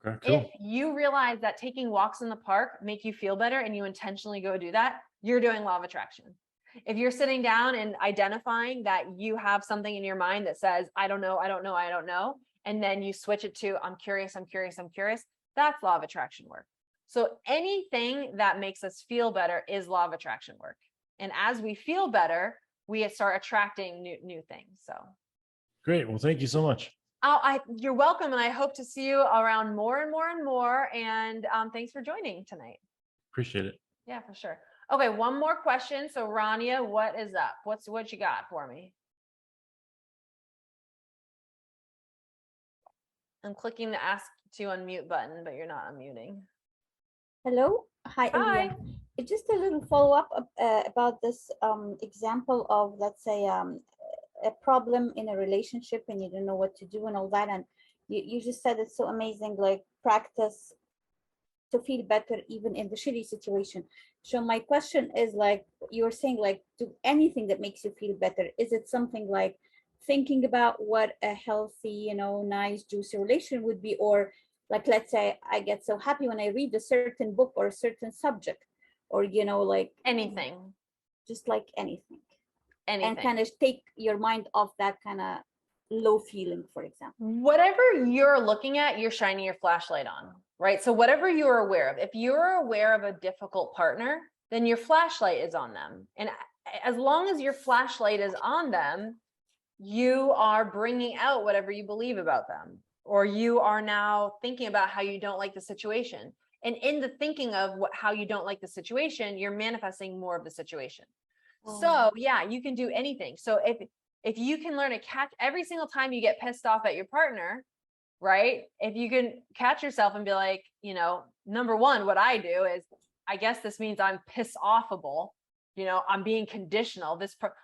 Okay, If cool. you realize that taking walks in the park make you feel better and you intentionally go do that, you're doing law of attraction. If you're sitting down and identifying that you have something in your mind that says, I don't know, I don't know, I don't know, and then you switch it to, I'm curious, I'm curious, I'm curious, that's law of attraction work. So anything that makes us feel better is law of attraction work. And as we feel better, we start attracting new things. So Great. Well, thank you so much. you're welcome. And I hope to see you around more and more and more. And thanks for joining tonight. Appreciate it. Yeah, for sure. Okay, one more question. So Rania, what is up? What you got for me? I'm clicking the ask to unmute button, but you're not unmuting. Hello. Hi, Hi. Elia. It's just a little follow-up about this example of, let's say, a problem in a relationship and you don't know what to do and all that. And you just said it's so amazing, like practice to feel better even in the shitty situation. So my question is, like you were saying, like do anything that makes you feel better. Is it something like thinking about what a healthy, nice, juicy relation would be? Or like, let's say I get so happy when I read a certain book or a certain subject, or, like Anything. just like anything. Anything. And kind of take your mind off that kind of low feeling, for example. Whatever you're looking at, you're shining your flashlight on, right? So whatever you're aware of, if you're aware of a difficult partner, then your flashlight is on them. And as long as your flashlight is on them, you are bringing out whatever you believe about them, or you are now thinking about how you don't like the situation. And in the thinking of how you don't like the situation, you're manifesting more of the situation. So yeah, you can do anything. So if you can learn to catch every single time you get pissed off at your partner, right? If you can catch yourself and be like, number one, what I do is, I guess this means I'm piss offable. I'm being conditional.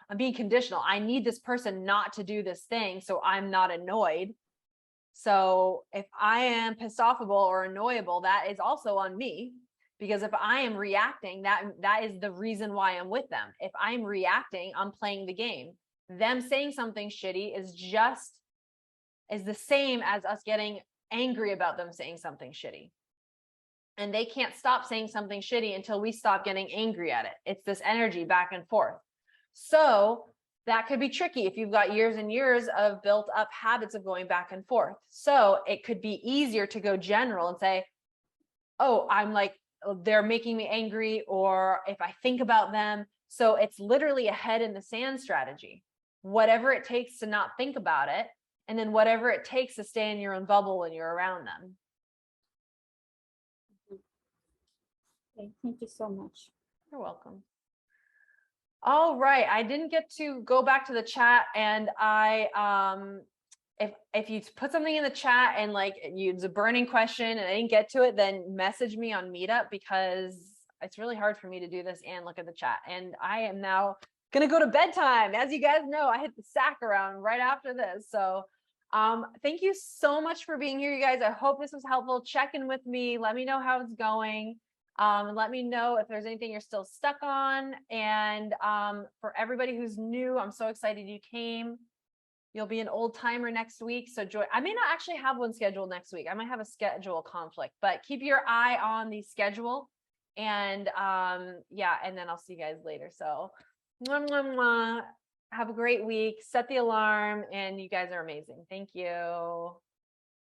I'm being conditional. I need this person not to do this thing, so I'm not annoyed. So if I am pissed offable or annoyable, that is also on me. Because if I am reacting, that is the reason why I'm with them. If I'm reacting, I'm playing the game. Them saying something shitty is the same as us getting angry about them saying something shitty. And they can't stop saying something shitty until we stop getting angry at it. It's this energy back and forth. So that could be tricky if you've got years and years of built up habits of going back and forth. So it could be easier to go general and say, oh, I'm like, they're making me angry, or if I think about them. So it's literally a head in the sand strategy. Whatever it takes to not think about it, and then whatever it takes to stay in your own bubble when you're around them. Okay, thank you so much. You're welcome. All right, I didn't get to go back to the chat, and if you put something in the chat and like it's a burning question and I didn't get to it, then message me on Meetup, because it's really hard for me to do this and look at the chat. And I am now gonna go to bedtime. As you guys know, I hit the sack around right after this. So thank you so much for being here, you guys. I hope this was helpful. Check in with me. Let me know how it's going. Let me know if there's anything you're still stuck on. And for everybody who's new, I'm so excited you came. You'll be an old timer next week. So join. I may not actually have one scheduled next week. I might have a schedule conflict, but keep your eye on the schedule. And yeah, and then I'll see you guys later. So mwah, mwah, mwah. Have a great week. Set the alarm, and you guys are amazing. Thank you.